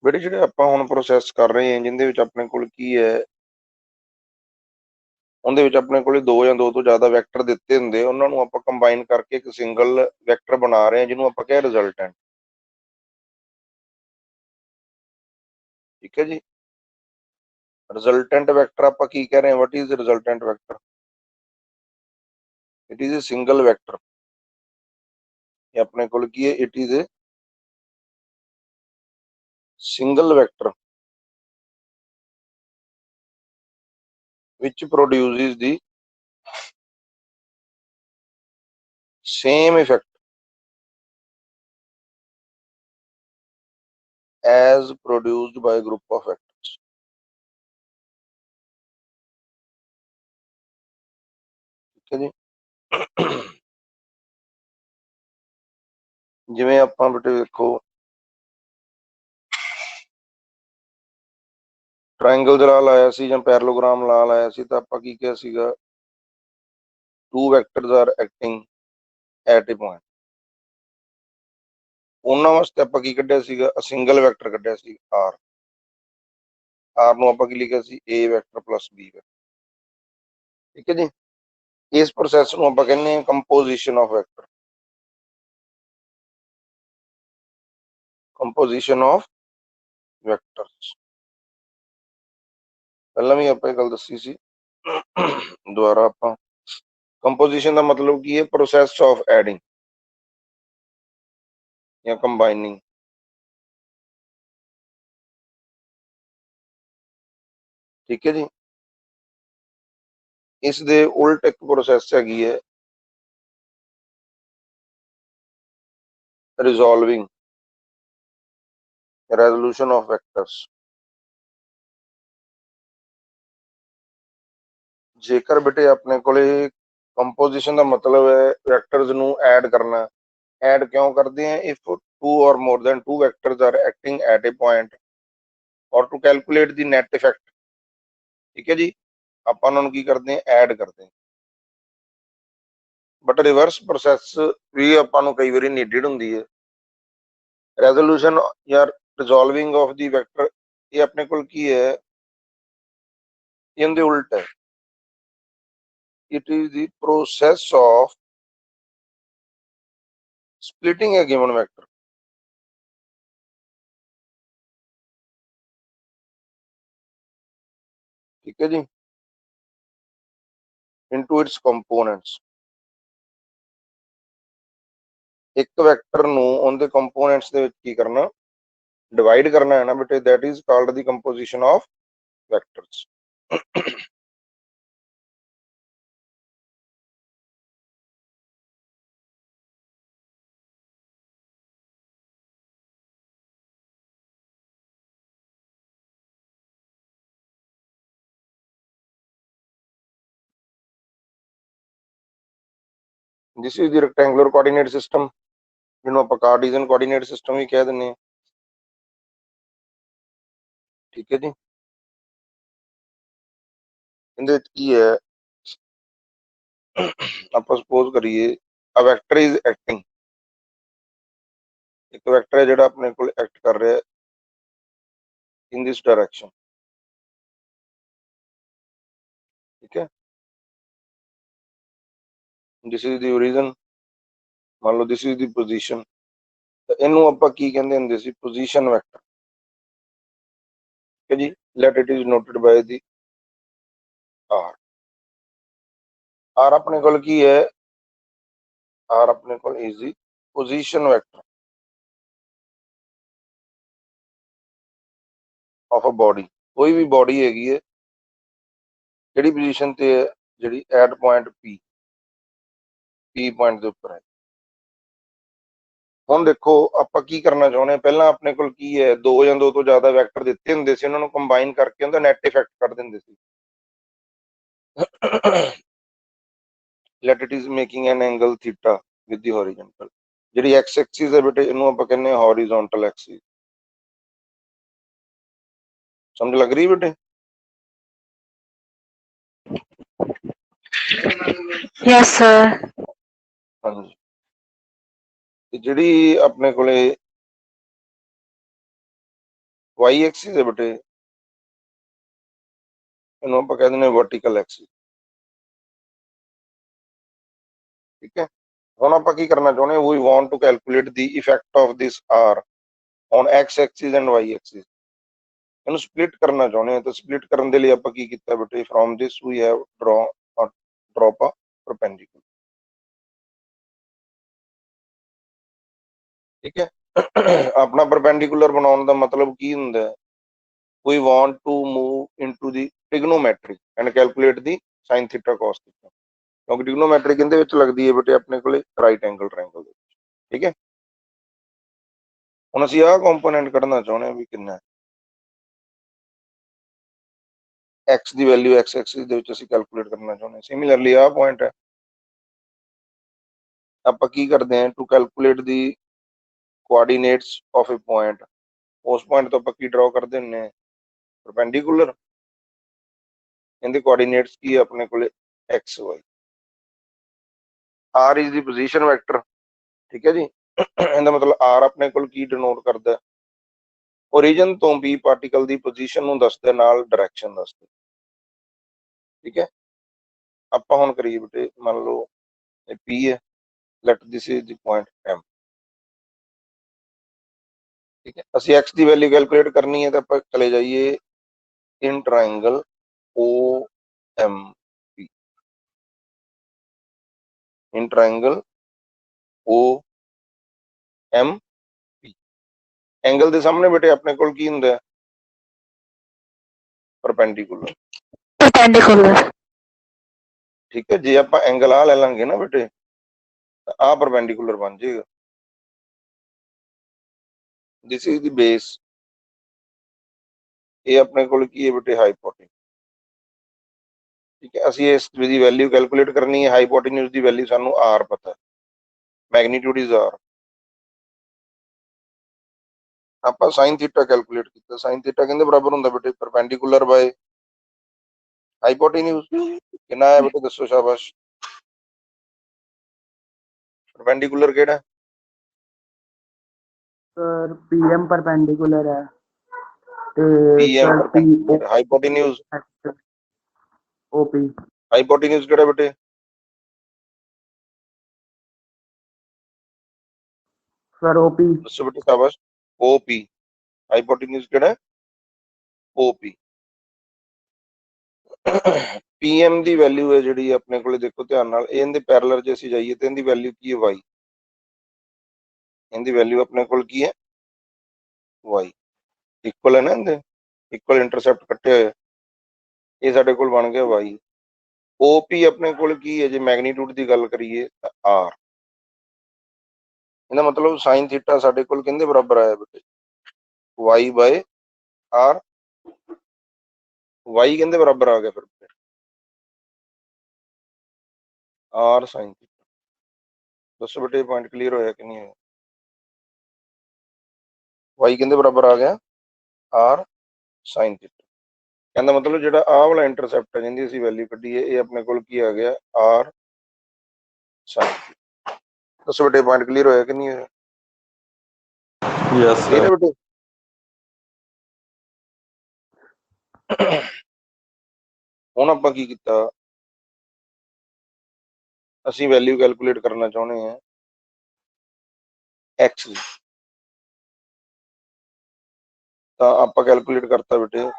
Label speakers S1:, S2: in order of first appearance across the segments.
S1: बेटे ਜਿਹੜੇ ਆਪਾਂ ਹੁਣ ਪ੍ਰੋਸੈਸ ਕਰ ਰਹੇ ਹਾਂ ਜਿੰਦੇ ਵਿੱਚ ਆਪਣੇ ਕੋਲ ਕੀ ਹੈ ਉਹਦੇ ਵਿੱਚ ਆਪਣੇ ਕੋਲੇ 2 ਜਾਂ 2 ਤੋਂ ਜ਼ਿਆਦਾ ਵੈਕਟਰ ਦਿੱਤੇ ਹੁੰਦੇ ਉਹਨਾਂ ਨੂੰ ਆਪਾਂ ਕੰਬਾਈਨ ਕਰਕੇ ਇੱਕ ਸਿੰਗਲ ਵੈਕਟਰ ਬਣਾ ਰਹੇ ਹਾਂ ਜਿਹਨੂੰ ਆਪਾਂ ਕਹੇ ਰਿਜ਼ਲਟੈਂਟ। ਠੀਕ ਹੈ ਜੀ। ਰਿਜ਼ਲਟੈਂਟ ਵੈਕਟਰ ਆਪਾਂ ਕੀ ਕਹਿ ਰਹੇ ਹਾਂ, what is resultant vector? It is a single vector. ਇਹ ਆਪਣੇ ਕੋਲ ਕੀ ਹੈ, it is a single vector which produces the same effect as produced by a group of vectors। ठीक है जी। ਜਿਵੇਂ ਆਪਾਂ ਬੇਟੇ ਦੇਖੋ ਟ੍ਰਾਇੰਗਲ ਦਾ ਲਾ ਲਾਇਆ ਸੀ ਜਾਂ ਪੈਰਲੋਗ੍ਰਾਮ ਲਾ ਲਾਇਆ ਸੀ ਤਾਂ ਆਪਾਂ ਕੀ ਕਿਹਾ ਸੀਗਾ, 2 vectors are acting at a point. ਉਹਨਾਂ ਵਾਸਤੇ ਆਪਾਂ ਕੀ ਕੱਢਿਆ ਸੀਗਾ, ਸਿੰਗਲ ਵੈਕਟਰ ਕੱਢਿਆ ਸੀ ਆਰ। ਆਰ ਨੂੰ ਆਪਾਂ ਕੀ ਲਿਖਿਆ ਸੀ, A vector plus B vector. ਠੀਕ ਹੈ ਜੀ। ਇਸ ਪ੍ਰੋਸੈਸ ਨੂੰ ਆਪਾਂ ਕਹਿੰਦੇ ਹਾਂ composition of vector. Composition of vectors ਪਹਿਲਾਂ ਵੀ ਆਪਾਂ ਇਹ ਗੱਲ ਦੱਸੀ ਸੀ, ਦੁਬਾਰਾ ਆਪਾਂ ਕੰਪੋਜੀਸ਼ਨ ਦਾ ਮਤਲਬ ਕੀ ਹੈ, ਪ੍ਰੋਸੈਸ ਆਫ ਐਡਿੰਗ ਜਾਂ ਕੰਬਾਈਨਿੰਗ। ਠੀਕ ਹੈ ਜੀ। ਇਸ ਦੇ ਉਲਟ ਇੱਕ ਪ੍ਰੋਸੈਸ ਹੈਗੀ ਹੈ ਰਿਜ਼ੋਲਵਿੰਗ ਰੈਜ਼ੋਲੂਸ਼ਨ ਆਫ ਵੈਕਟਰਸ। ਜੇਕਰ ਬੇਟੇ ਆਪਣੇ ਕੋਲੇ ਕੰਪੋਜੀਸ਼ਨ ਦਾ ਮਤਲਬ ਹੈ ਵੈਕਟਰਸ ਨੂੰ ਐਡ ਕਰਨਾ, ਐਡ ਕਿਉਂ ਕਰਦੇ ਆ, if 2 or more than 2 vectors are acting at a point or to calculate the net effect। ਠੀਕ ਹੈ ਜੀ। ਆਪਾਂ ਉਹਨਾਂ ਨੂੰ ਕੀ ਕਰਦੇ ਆ, ਐਡ ਕਰਦੇ ਆ। ਬਟ ਰਿਵਰਸ ਪ੍ਰੋਸੈਸ ਵੀ ਆਪਾਂ ਨੂੰ ਕਈ ਵਾਰੀ ਨੀਡਡ ਹੁੰਦੀ ਹੈ। ਰੈਜ਼ੋਲੂਸ਼ਨ ਜਾਂ ਰਿਜ਼ੋਲਵਿੰਗ ਆਫ ਦੀ ਵੈਕਟਰ, ਇਹ ਆਪਣੇ ਕੋਲ ਕੀ ਹੈ, ਇਹਦੇ ਉਲਟ ਹੈ। It is the process of splitting a given vector। ਠੀਕ ਹੈ ਜੀ, into its components। ਇੱਕ ਵੈਕਟਰ ਨੂੰ ਉਹਦੇ ਕੰਪੋਨੈਂਟਸ ਦੇ ਵਿੱਚ ਕੀ ਕਰਨਾ, ਡਿਵਾਈਡ ਕਰਨਾ ਹੈ ਨਾ ਬੇਟੇ, that is called the composition of vectors। This is the rectangular coordinate system, ਜਿਹਨੂੰ ਆਪਾਂ ਕਾਰਟੀਜ਼ਨ ਕੋਆਰਡੀਨੇਟ ਸਿਸਟਮ ਵੀ ਕਹਿ ਦਿੰਦੇ ਹਾਂ। ਠੀਕ ਹੈ ਜੀ। ਇਹਦੇ ਵਿੱਚ ਕੀ ਹੈ, ਆਪਾਂ ਸਪੋਜ਼ ਕਰੀਏ ਅ ਵੈਕਟਰ ਇਜ਼ ਐਕਟਿੰਗ, ਇੱਕ ਵੈਕਟਰ ਹੈ ਜਿਹੜਾ ਆਪਣੇ ਕੋਲ ਐਕਟ ਕਰ ਰਿਹਾ ਇਨ ਦਿਸ ਡਾਇਰੈਕਸ਼ਨ। ਠੀਕ ਹੈ। ਦਿਸ ਇਜ਼ ਦੀ ਓਰੀਜਨ, ਮੰਨ ਲਓ ਦਿਸ ਇਜ਼ ਦੀ ਪੋਜੀਸ਼ਨ, ਤਾਂ ਇਹਨੂੰ ਆਪਾਂ ਕੀ ਕਹਿੰਦੇ ਹੁੰਦੇ ਸੀ, ਪੋਜੀਸ਼ਨ ਵੈਕਟਰ। ਠੀਕ ਹੈ ਜੀ। Let it is noted by the R. R ਆਪਣੇ ਕੋਲ ਕੀ ਹੈ, ਆਰ ਆਪਣੇ ਕੋਲ is the position vector of a body. ਕੋਈ ਵੀ ਬੋਡੀ ਹੈਗੀ ਹੈ ਕਿਹੜੀ ਪੋਜੀਸ਼ਨ ਤੇ ਹੈ, ਜਿਹੜੀ ਐਟ ਪੁਆਇੰਟ ਪੀ ਪੁਆਇੰਟ ਦੇ ਉੱਪਰ ਹੈ। ਹੁਣ ਦੇਖੋ ਆਪਾਂ ਕੀ ਕਰਨਾ ਚਾਹੁੰਦੇ ਹਾਂ, ਪਹਿਲਾਂ ਆਪਣੇ ਕੋਲ ਕੀ ਹੈ, 2 ਜਾਂ 2 ਤੋਂ ਜ਼ਿਆਦਾ ਵੈਕਟਰ ਦਿੱਤੇ ਹੁੰਦੇ ਸੀ, ਉਹਨਾਂ ਨੂੰ ਕੰਬਾਈਨ ਕਰਕੇ ਉਹਦਾ ਨੈਟ ਇਫੈਕਟ ਕੱਢ ਦਿੰਦੇ ਸੀ। Let it is making an angle theta with the horizontal. ਜਿਹੜੀ ਐਕਸ ਐਕਸਿਸ ਹੈ ਬੇਟੇ, ਇਹਨੂੰ ਆਪਾਂ ਕਹਿੰਦੇ ਹਾਂ ਹੌਰੀਜ਼ੌਨਟਲ ਐਕਸਿਸ। ਸਮਝ ਲੱਗ ਰਹੀ ਬੇਟੇ?
S2: Yes sir.
S1: ਹਾਂਜੀ। ਤੇ ਜਿਹੜੀ ਆਪਣੇ ਕੋਲੇ वाई एक्सिस है बेटे, ਇਹਨੂੰ ਆਪਾਂ ਕਹਿ ਦਿੰਦੇ वर्टिकल एक्सिस। ठीक है, ਹੁਣ ਆਪਾਂ ਕੀ ਕਰਨਾ ਚਾਹੁੰਦੇ, we want to calculate the effect of this r on x axis and y axis। ਇਹਨੂੰ ਸਪਲਿਟ ਕਰਨਾ ਚਾਹੁੰਦੇ ਹਾਂ, ਤਾਂ ਸਪਲਿਟ ਕਰਨ ਦੇ ਲਈ ਆਪਾਂ ਕੀ ਕੀਤਾ ਬੇਟੇ, from this we have drop a perpendicular। ठीक है, अपना परपेंडिकुलर बनाने का मतलब की हुंदा है, we want to move into the trigonometry and calculate the sin theta cos theta, क्योंकि ट्रिग्नोमेट्री किहदे विच लगदी है बेटे, अपने कोले राइट एंगल ट्रायंगल दे विच। ठीक है, हुण असीं आह कंपोनेंट कढना चाहुंदे हां भी किन्ना है, x की वैल्यू x एक्सिस दे विच असीं कैलकुलेट करना चाहुंदे हां। सिमिलरली आह पॉइंट है, आपां की करदे हां, to calculate the coordinates of a point, उस पॉइंट तो आपां की ड्रॉ कर दिंदे हां, परपेंडिकुलर। इनके कोआर्डिनेट्स की है अपने को X Y, R is the position vector. ठीक है जी, इहदा मतलब आर अपने को की डिनोट करता है, ओरिजिन तो बी पार्टिकल की पोजीशन नूं दसदा नाल डायरैक्शन दसदा। ठीक है, आपां हुण करिए बेटे, मान लो पी है, let this is the point M. ठीक है, असीं एक्स की वैल्यू कैलकुलेट करनी है, तो आपां चले जाइए in triangle O M P, in triangle O M P. Angle के सामने बेटे अपने को की हुंदा है, परपेंडिकुलर।
S2: Perpendicular.
S1: ठीक है, जे आप एंगल आ ले लेंगे ना बेटे, आ परपेंडिकुलर बन जाएगा। दिस इज द बेस, ये अपने को की है बेटे हाइपोटेन्यूज। ठीक है, असी इस दी वैल्यू कैलकुलेट करनी है, हाइपोटेन्यूज की वैल्यू सानू आर पता है, मैग्नीट्यूड इज आर। आप साइन थीटा कैलकुलेट किया, साइन थीटा कहते बराबर होंगे बेटे परपेंडिकुलर बाय हाइपोटेन्यूज। कितना है बेटे दसो, शाबाश। परपेंडिकुलर केड़ा?
S3: सर पीएम परपेंडिकुलर है
S1: PM
S3: sir
S1: perpendicular, hypotenuse
S3: OP.
S1: Hypotenuse केड़ा बेटे?
S3: Sir OP.
S1: दसो बेटे, शाबाश। ओपी। हाइपोटेन्यूज केड़ा है? ओपी। पीएम की वैल्यू है जी अपने को, देखो ध्यान नाल, इहदे पैरेलल जे असीं जाइए तो इहदी वैल्यू की है वाई, इहदी वैल्यू अपने को की है वाई, इक्वल है ना, इहदे इक्वल इंटरसैप्ट कट्टे हुए, ये साडे कोल बन गया वाई। ओपी अपने को की है, जे मैग्नीट्यूड की गल करिए आर, इहदा मतलब साइन थीटा साडे कोल किहदे बराबर आया बेटे, वाई बाय आर। वाई किहदे बराबर आ गया फिर आर साइन थीटा। दसो बेटे पॉइंट क्लीयर होया कि नहीं होया? वाई किहदे बराबर आ गया, आर साइन थीटा। कहने का मतलब जो आ वाला इंटरसैप्ट है जिंदी असीं वैल्यू कड्ढी है, ये अपने को की आ गया आर साइन थीटा। दसो बेटे पॉइंट क्लीयर होया कि नहीं होया?
S4: Yes
S1: clear
S4: sir.
S1: है बेटे? हुण आपां की कीता, असीं वैल्यू कैलकुलेट करना चाहुंदे हैं एक्स दी, तां आपां कैलकुलेट करता बेटे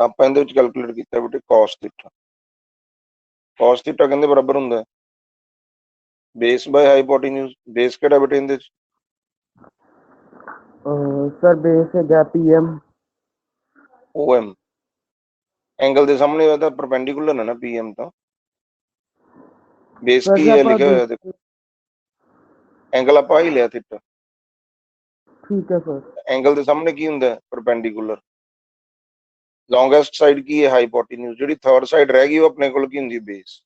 S1: ਆਪਾਂ ਇਹਦੇ ਵਿੱਚ कैलकुलेट किया बेटे cos थीटा। cos थीटा कहते बराबर होंगे बेस बाय हाइपोटेन्यूज। बेस केड़ा बेटे इहदे च?
S3: सर बेस है पीएम
S1: ओएम। एंगल के सामने होता परपेंडिकुलर है ना पीएम, तो बेस
S3: सर
S1: की
S3: जी
S1: है
S3: आप
S1: लिखा हुआ, देखो एंगल आप ही लिया थीटा,
S3: ठीक है सर।
S1: एंगल के सामने की होंगे परपेंडिकुलर, लॉन्गेस्ट साइड की है हाइपोटेन्यूज, जी थर्ड साइड रह गई वो अपने को की होंगी बेस।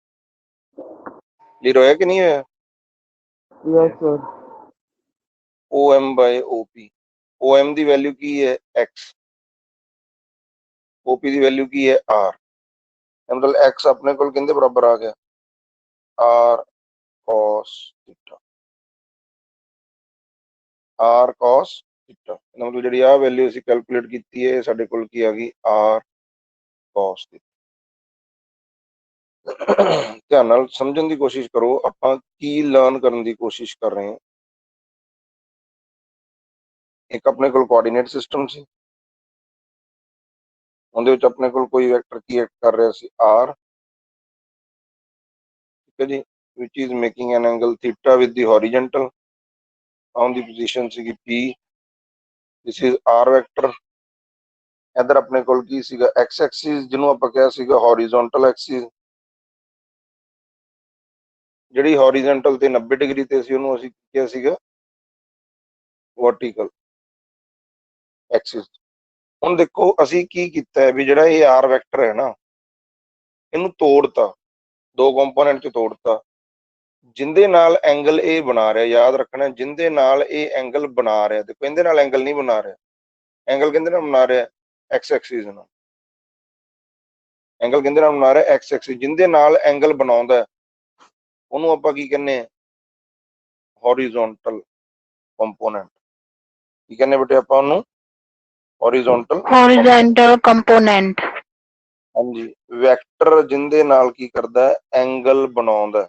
S1: क्लियर होया कि नहीं होया?
S3: Yes sir.
S1: O M by OP, O M की वैल्यू की है एक्स, ओपी की वैल्यू की है आर, मतलब एक्स अपने को किहदे बराबर आ गया, R cos theta. r cos theta मतलब ਜਿਹੜੀ ਆ ਵੈਲਿਊ ਅਸੀਂ ਕੈਲਕੂਲੇਟ ਕੀਤੀ ਹੈ ਸਾਡੇ ਕੋਲ ਕੀ ਆ ਗਈ r cos थीटा। ਧਿਆਨ ਨਾਲ ਸਮਝਣ ਦੀ ਕੋਸ਼ਿਸ਼ ਕਰੋ ਆਪਾਂ ਕੀ ਲਰਨ ਕਰਨ ਦੀ ਕੋਸ਼ਿਸ਼ ਕਰ ਰਹੇ ਹਾਂ। ਇੱਕ ਆਪਣੇ ਕੋਲ ਕੋਆਰਡੀਨੇਟ ਸਿਸਟਮ ਸੀ ਉਹਦੇ ਵਿੱਚ ਆਪਣੇ ਕੋਲ ਕੋਈ ਵੈਕਟਰ ਕ੍ਰੀਏਟ ਕਰ ਰਿਹਾ ਸੀ r, ਠੀਕ ਹੈ ਜੀ, which is making an angle theta with the horizontal on the position ਸੀਗੀ p, this is r vector। ਇੱਧਰ ਆਪਣੇ ਕੋਲ ਕੀ ਸੀਗਾ x axis ਜਿਹਨੂੰ ਆਪਾਂ ਕਿਹਾ ਸੀਗਾ horizontal axis, ਜਿਹੜੀ horizontal ਤੇ 90 ਡਿਗਰੀ ਤੇ ਸੀ ਉਹਨੂੰ ਅਸੀਂ ਕਿਹਾ ਸੀਗਾ vertical axis। ਹੁਣ ਦੇਖੋ ਅਸੀਂ ਕੀ ਕੀਤਾ ਹੈ ਵੀ ਜਿਹੜਾ ਇਹ r ਵੈਕਟਰ ਹੈ ਨਾ ਇਹਨੂੰ ਤੋੜਤਾ, ਦੋ ਕੰਪੋਨੈਂਟ ਚ ਤੋੜਤਾ, ਜਿੰਦੇ ਨਾਲ ਐਂਗਲ ਇਹ ਬਣਾ ਰਿਹਾ, ਯਾਦ ਰੱਖਣਾ ਜਿੰਦੇ ਨਾਲ ਇਹ ਐਂਗਲ ਬਣਾ ਰਿਹਾ, ਦੇਖੋ ਇਹਦੇ ਨਾਲ ਐਂਗਲ ਨਹੀਂ ਬਣਾ ਰਿਹਾ, ਐਂਗਲ ਕਿਹਦੇ ਨਾਲ ਬਣਾ ਰਿਹਾ x ਐਕਸਿਸ ਨਾਲ, ਐਂਗਲ ਕਿਹਦੇ ਨਾਲ ਬਣਾ ਰਿਹਾ x ਐਕਸਿਸ, ਜਿੰਦੇ ਨਾਲ ਐਂਗਲ ਬਣਾਉਂਦਾ ਉਹਨੂੰ ਆਪਾਂ ਕੀ ਕਹਿੰਦੇ ਆ ਹੌਰੀਜ਼ੌਂਟਲ ਕੰਪੋਨੈਂਟ। ਕੀ ਕਹਿੰਦੇ ਬੇਟੇ ਆਪਾਂ ਉਹਨੂੰ ਹੌਰੀਜ਼ੌਂਟਲ
S2: ਕੰਪੋਨੈਂਟ।
S1: ਹਾਂਜੀ, ਵੈਕਟਰ ਜਿੰਦੇ ਨਾਲ ਕੀ ਕਰਦਾ ਐਂਗਲ ਬਣਾਉਂਦਾ,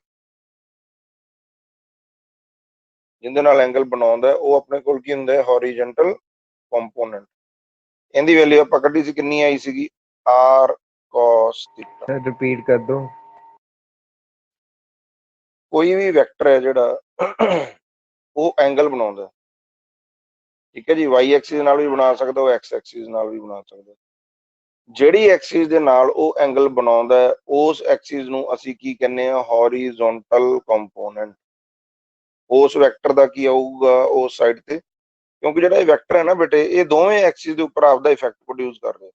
S1: ਜਿੰਦੇ ਨਾਲ ਐਂਗਲ ਬਣਾਉਂਦਾ ਉਹ ਆਪਣੇ ਕੋਲ ਕੀ ਹੁੰਦਾ ਹੈ ਹੌਰੀਜ਼ੌਂਟਲ ਕੰਪੋਨੈਂਟ। ਇਹਦੀ ਵੈਲਿਊ ਆਪਾਂ ਕੱਢੀ ਸੀ ਕਿੰਨੀ ਆਈ ਸੀਗੀ r cos ਥੀਟਾ।
S4: ਰਿਪੀਟ ਕਰ ਦੋ।
S1: ਕੋਈ ਵੀ ਵੈਕਟਰ ਹੈ ਜਿਹੜਾ ਉਹ ਐਂਗਲ ਬਣਾਉਂਦਾ, ਠੀਕ ਹੈ ਜੀ, y ਐਕਸਿਸ ਨਾਲ ਵੀ ਬਣਾ ਸਕਦਾ ਉਹ x ਐਕਸਿਸ ਨਾਲ ਵੀ ਬਣਾ ਸਕਦਾ। ਜਿਹੜੀ ਐਕਸਿਸ ਦੇ ਨਾਲ ਉਹ ਐਂਗਲ ਬਣਾਉਂਦਾ ਉਸ ਐਕਸਿਸ ਨੂੰ ਅਸੀਂ ਕੀ ਕਹਿੰਦੇ ਆ ਹੌਰੀਜ਼ੌਂਟਲ ਕੰਪੋਨੈਂਟ। ਉਸ ਵੈਕਟਰ ਦਾ ਕੀ ਆਊਗਾ ਉਸ ਸਾਈਡ ਤੇ, ਕਿਉਂਕਿ ਜਿਹੜਾ ਇਹ ਵੈਕਟਰ ਹੈ ਨਾ ਬੇਟੇ ਇਹ ਦੋਵੇਂ ਐਕਸਿਸ ਦੇ ਉੱਪਰ ਆਪਦਾ ਇਫੈਕਟ ਪ੍ਰੋਡਿਊਸ ਕਰ ਰਿਹਾ,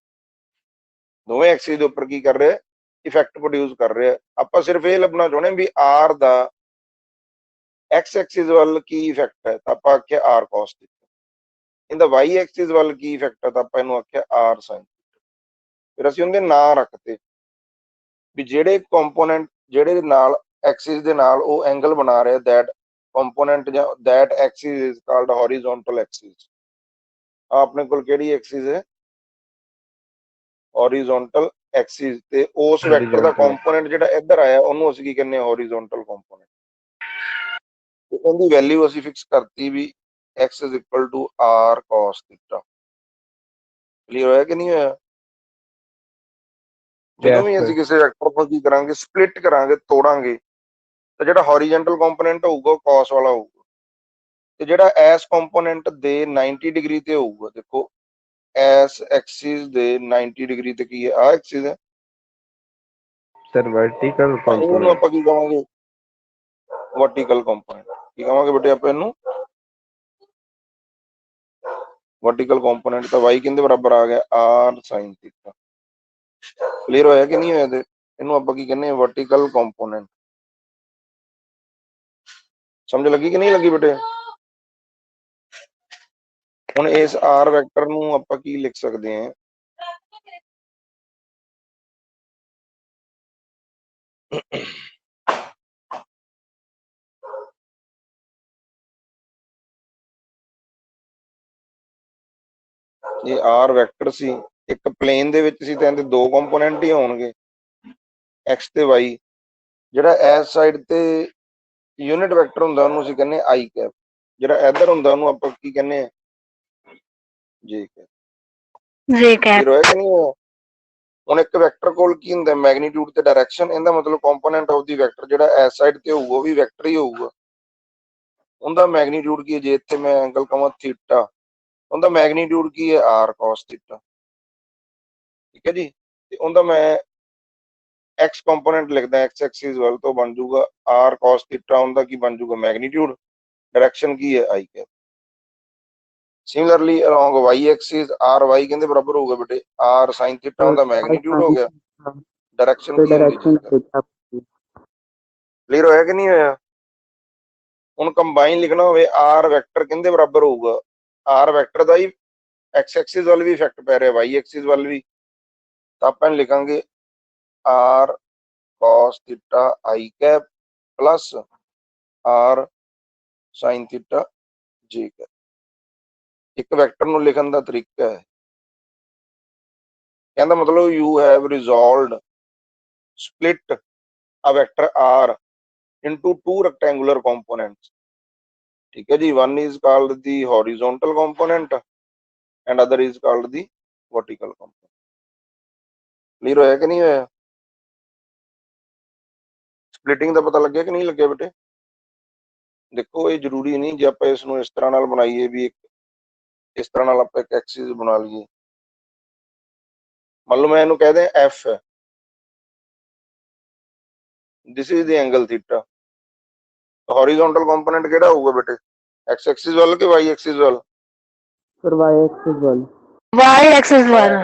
S1: ਦੋਵੇਂ ਐਕਸਿਸ ਦੇ ਉੱਪਰ ਕੀ ਕਰ ਰਿਹਾ ਇਫੈਕਟ ਪ੍ਰੋਡਿਊਸ ਕਰ ਰਿਹਾ। ਆਪਾਂ ਸਿਰਫ ਇਹ ਲੱਭਣਾ ਚਾਹੁੰਦੇ ਵੀ r ਦਾ x ਐਕਸਿਸ ਵੱਲ ਕੀ ਇਫੈਕਟ ਹੈ, ਤਾਂ ਆਪਾਂ ਆਖਿਆ r cos ਥੀਟਾ। ਇਹਦਾ y ਐਕਸਿਸ ਵੱਲ ਕੀ ਇਫੈਕਟ ਹੈ, ਤਾਂ ਆਪਾਂ ਇਹਨੂੰ ਆਖਿਆ r sin ਥੀਟਾ। ਫਿਰ ਅਸੀਂ ਉਹਦੇ ਨਾਂ ਰੱਖਤੇ ਵੀ ਜਿਹੜੇ ਕੰਪੋਨੈਂਟ ਜਿਹੜੇ ਨਾਲ ਐਕਸਿਸ ਦੇ ਨਾਲ ਉਹ ਐਂਗਲ ਬਣਾ ਰਿਹਾ ਦੈਟ ਕੰਪੋਨੈਂਟ ਜਾਂ that Axis is called horizontal Axis. ਆਪਣੇ ਕੋਲ ਕਿਹੜੀ ਐਕਸਿਸ ਹੈ ਹੌਰੀਜ਼ੌਂਟਲ ਐਕਸਿਸ, ਤੇ ਉਸ ਵੈਕਟਰ ਦਾ ਕੰਪੋਨੈਂਟ ਜਿਹੜਾ ਇੱਧਰ ਆਇਆ ਉਹਨੂੰ ਅਸੀਂ ਕੀ ਕਹਿੰਦੇ ਆ ਹੌਰੀਜ਼ੌਂਟਲ ਕੰਪੋਨੈਂਟ। ਤੇ ਉਹਦੀ ਵੈਲਿਊ ਅਸੀਂ ਫਿਕਸ ਕਰਤੀ ਵੀ x r cos theta. Clear ਹੋਇਆ ਕਿ ਨਹੀਂ ਹੋਇਆ? ਜਦੋਂ ਵੀ ਅਸੀਂ ਕਿਸੇ ਵੈਕਟਰ ਨੂੰ ਕੀ ਕਰਾਂਗੇ ਸਪਲਿਟ ਕਰਾਂਗੇ, ਤੋੜਾਂਗੇ, ਤਾਂ ਜਿਹੜਾ ਹੌਰੀਜ਼ੌਂਟਲ ਕੰਪੋਨੈਂਟ ਹੋਊਗਾ ਉਹ cos ਵਾਲਾ ਹੋਊਗਾ, ਤੇ ਜਿਹੜਾ ਐਸ ਕੰਪੋਨੈਂਟ ਦੇ 90 ਡਿਗਰੀ ਤੇ ਹੋਊਗਾ, ਦੇਖੋ ਐਸ ਐਕਸਿਸ ਦੇ 90 ਡਿਗਰੀ ਤੇ ਕੀ ਹੈ ਆ ਐਕਸਿਸ ਹੈ
S4: ਸਰ ਵਰਟੀਕਲ
S1: ਇਹਨੂੰ
S4: ਕੰਪੋਨੈਂਟ।
S1: ਆਪਾਂ ਕੀ ਕਹਾਂਗੇ ਵਰਟੀਕਲ ਕੰਪੋਨੈਂਟ। ਕੀ ਕਹਾਂਗੇ ਬੇਟੇ ਆਪਾਂ ਇਹਨੂੰ ਵਰਟੀਕਲ ਕੰਪੋਨੈਂਟ। ਤਾਂ y ਕਿੰਦੇ ਬਰਾਬਰ ਆ ਗਿਆ r sin ਥੀਟਾ। ਕਲੀਅਰ ਹੋਇਆ ਕਿ ਨਹੀਂ ਹੋਇਆ? ਤੇ ਇਹਨੂੰ ਆਪਾਂ ਕੀ ਕਹਿੰਦੇ ਆ ਵਰਟੀਕਲ ਕੰਪੋਨੈਂਟ। ਸਮਝ ਲੱਗੀ ਕਿ ਨਹੀਂ ਲੱਗੀ ਬੇਟੇ? ਹੁਣ ਇਸ r ਵੈਕਟਰ ਨੂੰ ਆਪਾਂ ਕੀ ਲਿਖ ਸਕਦੇ ਹਾਂ ਇਹ r ਵੈਕਟਰ ਸੀ ਇੱਕ ਪਲੇਨ ਦੇ ਵਿੱਚ ਸੀ ਤਾਂ ਇਹਦੇ ਦੋ ਕੰਪੋਨੈਂਟ ਹੀ ਹੋਣਗੇ x ਤੇ y। ਜਿਹੜਾ ਇਸ ਸਾਈਡ ਤੇ ਯੂਨਿਟ ਵੈਕਟਰ ਹੁੰਦਾ ਉਹਨੂੰ ਅਸੀਂ ਕਹਿੰਦੇ i ਕੈਪ, ਜਿਹੜਾ ਇੱਧਰ ਹੁੰਦਾ ਉਹਨੂੰ ਆਪਾਂ ਕੀ ਕਹਿੰਦੇ ਆ j ਕੈਪ। ਕਲੀਅਰ ਹੋਇਆ ਕਿ ਨਹੀਂ ਹੋਇਆ? ਹੁਣ ਇੱਕ ਵੈਕਟਰ ਕੋਲ ਕੀ ਹੁੰਦਾ ਮੈਗਨੀਟਿਊਡ ਤੇ ਡਾਇਰੈਕਸ਼ਨ, ਇਹਦਾ ਮਤਲਬ ਕੰਪੋਨੈਂਟ ਆਫ ਦੀ ਵੈਕਟਰ ਜਿਹੜਾ ਇਸ ਸਾਈਡ ਤੇ ਹੋਊਗਾ ਉਹ ਵੀ ਵੈਕਟਰ ਹੀ ਹੋਊਗਾ। ਉਹਦਾ ਮੈਗਨੀਟਿਊਡ ਕੀ ਹੈ, ਜੇ ਇੱਥੇ ਮੈਂ ਐਂਗਲ ਕਹਾਂ ਥੀਟਾ, ਉਹਦਾ ਮੈਗਨੀਟਿਊਡ ਕੀ ਹੈ r cos ਥੀਟਾ, ਠੀਕ ਹੈ ਜੀ। ਤੇ ਉਹਦਾ ਮੈਂ x ਕੰਪੋਨੈਂਟ ਲਿਖਦਾ x ਐਕਸਿਸ ਵੱਲ ਤੋਂ ਬਣ ਜਾਊਗਾ r cos ਥੀਟਾ, ਉਹਦਾ ਕੀ ਬਣ ਜਾਊਗਾ ਮੈਗਨੀਟਿਊਡ, ਡਾਇਰੈਕਸ਼ਨ ਕੀ ਹੈ i cap. Similarly along y axis ry ਕਿੰਦੇ ਬਰਾਬਰ ਹੋਊਗਾ ਬੇਟੇ r sin ਥੀਟਾ, ਉਹਦਾ ਮੈਗਨੀਟਿਊਡ ਹੋ ਗਿਆ, ਡਾਇਰੈਕਸ਼ਨ ਕੀ ਹੁੰਦੀ ਜੀ। ਕਲੀਅਰ ਹੋਇਆ ਕਿ ਨਹੀਂ ਹੋਇਆ? ਹੁਣ ਕੰਬਾਈਨ ਲਿਖਣਾ ਹੋਵੇ r ਵੈਕਟਰ ਕਿੰਦੇ ਬਰਾਬਰ ਹੋਊਗਾ, r ਵੈਕਟਰ ਦਾ ਹੀ x ਐਕਸਿਸ ਵੱਲ ਵੀ ਇਫੈਕਟ ਪੈ ਰਿਹਾ y ਐਕਸਿਸ ਵੱਲ ਵੀ, ਤਾਂ ਆਪਾਂ ਲਿਖਾਂਗੇ r cos theta i cap plus r sin theta j cap. ਇੱਕ ਵੈਕਟਰ ਨੂੰ ਲਿਖਣ ਦਾ ਤਰੀਕਾ ਹੈ। ਕਹਿੰਦਾ ਮਤਲਬ you have resolved split a vector r into two rectangular components, ठीक है जी। one is called the horizontal component and other is called the vertical component। Clear होया कि नहीं होया? ਸਪਲਿਟਿੰਗ ਦਾ ਪਤਾ ਲੱਗਿਆ ਕਿ ਨਹੀਂ ਲੱਗਿਆ ਬੇਟੇ? ਦੇਖੋ ਇਹ ਜ਼ਰੂਰੀ ਨਹੀਂ ਜੇ ਆਪਾਂ ਇਸ ਨੂੰ ਇਸ ਤਰ੍ਹਾਂ ਨਾਲ ਬਣਾਈਏ ਵੀ ਇੱਕ ਇਸ ਤਰ੍ਹਾਂ ਨਾਲ ਆਪਾਂ ਇੱਕ ਐਕਸਿਸ ਬਣਾ ਲਈਏ। ਮੰਨ ਲਓ ਮੈਂ ਇਹਨੂੰ ਕਹਦੇ ਐਫ ਹੈ, this is the angle theta. Horizontal component ਕਿਹੜਾ ਹੋਊਗਾ ਬੇਟੇ? ਐਕਸ ਐਕਸਿਸ ਵੱਲ ਕਿ ਵਾਈ ਐਕਸਿਸ ਵੱਲ?
S3: Sir Y axis one.
S2: Y axis one.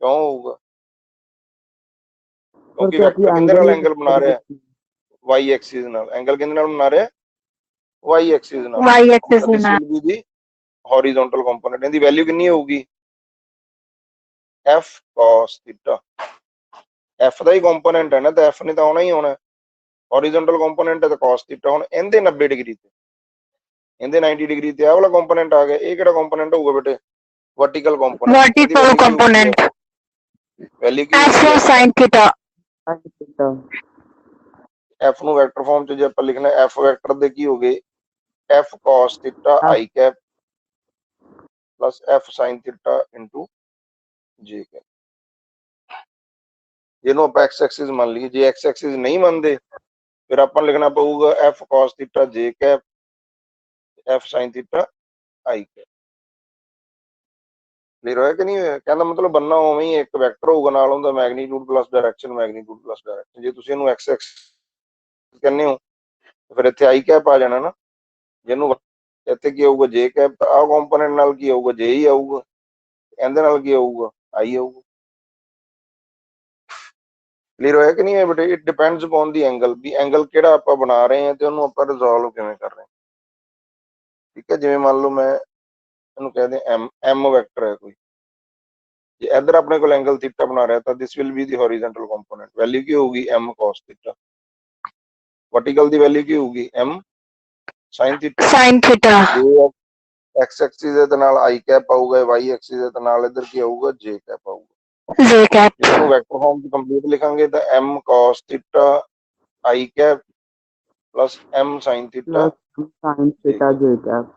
S1: ਕਿਉਂ ਹੋਊਗਾ?
S3: सर
S1: ਕਿਉਂਕਿ
S3: क्योंकि
S1: ਵੈਕਟਰ ਕਿਹਦੇ ਨਾਲ ਐਂਗਲ ਬਣਾ ਰਿਹਾ?
S3: एंगल
S1: ਵਾਈ ਐਕਸਿਸ ਨਾਲ। ਐਂਗਲ ਕਿਹਦੇ ਨਾਲ ਬਣਾ ਰਿਹਾ? ਵਾਈ ਐਕਸਿਸ ਨਾਲ।
S2: Y axis
S1: this
S2: one.
S1: Will be the horizontal component. ਇਹਦੀ ਵੈਲਿਊ ਕਿੰਨੀ ਹੋਊਗੀ? F cos theta. ਐਫ ਦਾ ਹੀ ਕੰਪੋਨੈਂਟ ਹੈ ਨਾ, ਤਾਂ ਐਫ ਨੇ ਤਾਂ ਆਉਣਾ ਹੀ ਆਉਣਾ। ਹੌਰੀਜ਼ੌਂਟਲ ਕੰਪੋਨੈਂਟ ਹੈ ਤਾਂ cos ਥੀਟਾ। ਹੁਣ ਇਹਦੇ 90 ਡਿਗਰੀ ਤੇ ਇਹਦੇ 90 ਡਿਗਰੀ ਤੇ ਆਹ ਵਾਲਾ ਕੰਪੋਨੈਂਟ ਆ ਗਿਆ। ਇਹ ਕਿਹੜਾ ਕੰਪੋਨੈਂਟ ਹੋਊਗਾ ਬੇਟੇ? Vertical component. ਇਹਦੀ
S2: Vertical
S1: ਵੈਲਿਊ ਕੀ ਹੋਊਗੀ?
S2: component.
S1: ਵੈਲਿਊ ਕੀ
S2: F
S1: ਹੋਊਗੀ?
S2: sin theta.
S3: sin theta.
S1: F ਨੂੰ ਵੈਕਟਰ ਫਾਰਮ ਚ ਜੇ ਆਪਾਂ ਲਿਖਣਾ ਐਫ ਵੈਕਟਰ ਦੇ ਕੀ ਹੋ ਗਏ? F cos theta i cap plus F sin theta into j cap. ਜਿਹਨੂੰ ਆਪਾਂ ਐਕਸ ਐਕਸਿਸ ਮੰਨ ਲਈਏ। ਜੇ ਐਕਸ ਐਕਸਿਸ ਨਹੀਂ ਮੰਨਦੇ ਫਿਰ ਆਪਾਂ ਲਿਖਣਾ ਪਊਗਾ ਐਫ cos ਥੀਟਾ ਜੇ cap F sin theta i cap. Clear ਹੋਇਆ ਕਿ ਨਹੀਂ ਹੋਇਆ? ਕਹਿੰਦਾ ਮਤਲਬ ਬੰਨਾ ਉਵੇਂ ਹੀ ਇੱਕ ਵੈਕਟਰ ਹੋਊਗਾ, ਨਾਲ ਉਹਦਾ magnitude plus direction, magnitude plus direction. ਜੇ ਤੁਸੀਂ ਇਹਨੂੰ ਐਕਸ ਐਕਸ ਕਹਿੰਦੇ ਹੋ ਫਿਰ ਇੱਥੇ ਆਈ ਕੈਪ ਆ ਜਾਣਾ ਨਾ। ਜਿਹਨੂੰ ਇੱਥੇ ਕੀ ਆਊਗਾ? ਜੇ ਕੈਪ। ਆਹ ਕੰਪੋਨੈਂਟ ਨਾਲ ਕੀ ਆਊਗਾ? ਜੇ ਹੀ ਆਊਗਾ। ਇਹਦੇ ਨਾਲ ਕੀ ਆਊਗਾ? ਆਈ ਆਊਗਾ। ਕਲੀਅਰ ਹੋਇਆ ਕਿ ਨਹੀਂ ਹੈ ਬੇਟੇ? It depends upon the angle, we angle ਕਿਹੜਾ ਆਪਾਂ ਬਣਾ ਰਹੇ ਹਾਂ ਤੇ ਉਹਨੂੰ ਆਪਾਂ ਰਿਜ਼ੋਲਵ ਕਿਵੇਂ ਕਰ ਰਹੇ ਹਾਂ। ਠੀਕ ਹੈ। ਜਿਵੇਂ ਮੰਨ ਲਓ ਮੈਂ ਇਹਨੂੰ ਕਹਦੇ ਐਮ ਵੈਕਟਰ ਹੈ ਕੋਈ, ਜੇ ਇੱਧਰ ਆਪਣੇ ਕੋਲ ਐਂਗਲ ਥੀਟਾ ਬਣਾ ਰਿਹਾ ਤਾਂ this will be the horizontal component. Value ਕੀ ਹੋਊਗੀ? M cos theta. ਵਰਟੀਕਲ ਦੀ ਵੈਲਿਊ ਕੀ ਹੋਊਗੀ? M sin theta.
S2: Sin theta.
S1: ਜੇ ਐਕਸ ਐਕਸਿਸ ਦੇ ਨਾਲ ਆਈ ਕੈਪ ਆਊਗਾ, ਵਾਈ ਐਕਸਿਸ ਦੇ ਨਾਲ ਇੱਧਰ ਕੀ ਆਊਗਾ? ਜੇ ਕੈਪ ਆਊਗਾ।
S2: J cap.
S1: ਜੇ ਇਹਨੂੰ ਵੈਕਟਰ ਫਾਰਮ ਚ ਕੰਪਲੀਟ ਲਿਖਾਂਗੇ ਤਾਂ m cos theta i cap plus m sin theta
S3: plus sin theta j cap.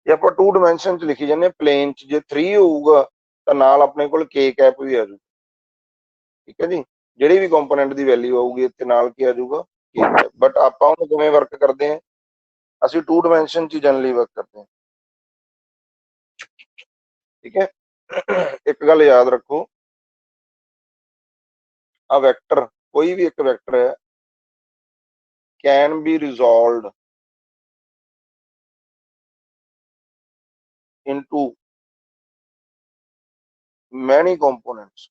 S1: ਜੇ ਆਪਾਂ 2 ਡਾਈਮੈਂਸ਼ਨ ਚ ਲਿਖੀ ਜਾਂਦੇ ਪਲੇਨ ਚ, ਜੇ 3 ਹੋਊਗਾ ਤਾਂ ਨਾਲ ਆਪਣੇ ਕੋਲ k ਕੈਪ ਵੀ ਆ ਜਾਊ। ਠੀਕ ਹੈ ਜੀ। ਜਿਹੜੀ ਵੀ ਕੰਪੋਨੈਂਟ ਦੀ ਵੈਲਿਊ ਆਊਗੀ ਇੱਥੇ ਨਾਲ ਕੀ ਆ ਜਾਊਗਾ? k cap. ਬਟ ਆਪਾਂ ਉਹਨੂੰ ਕਿਵੇਂ ਵਰਕ ਕਰਦੇ ਹਾਂ? ਅਸੀਂ 2 ਡਾਈਮੈਂਸ਼ਨ ਚ ਜਨਰਲੀ ਵਰਕ ਕਰਦੇ ਹਾਂ। ਠੀਕ ਹੈ। ਇੱਕ ਗੱਲ ਯਾਦ ਰੱਖੋ, ਆ ਵੈਕਟਰ ਕੋਈ ਵੀ ਇੱਕ ਵੈਕਟਰ ਹੈ can be resolved into many components।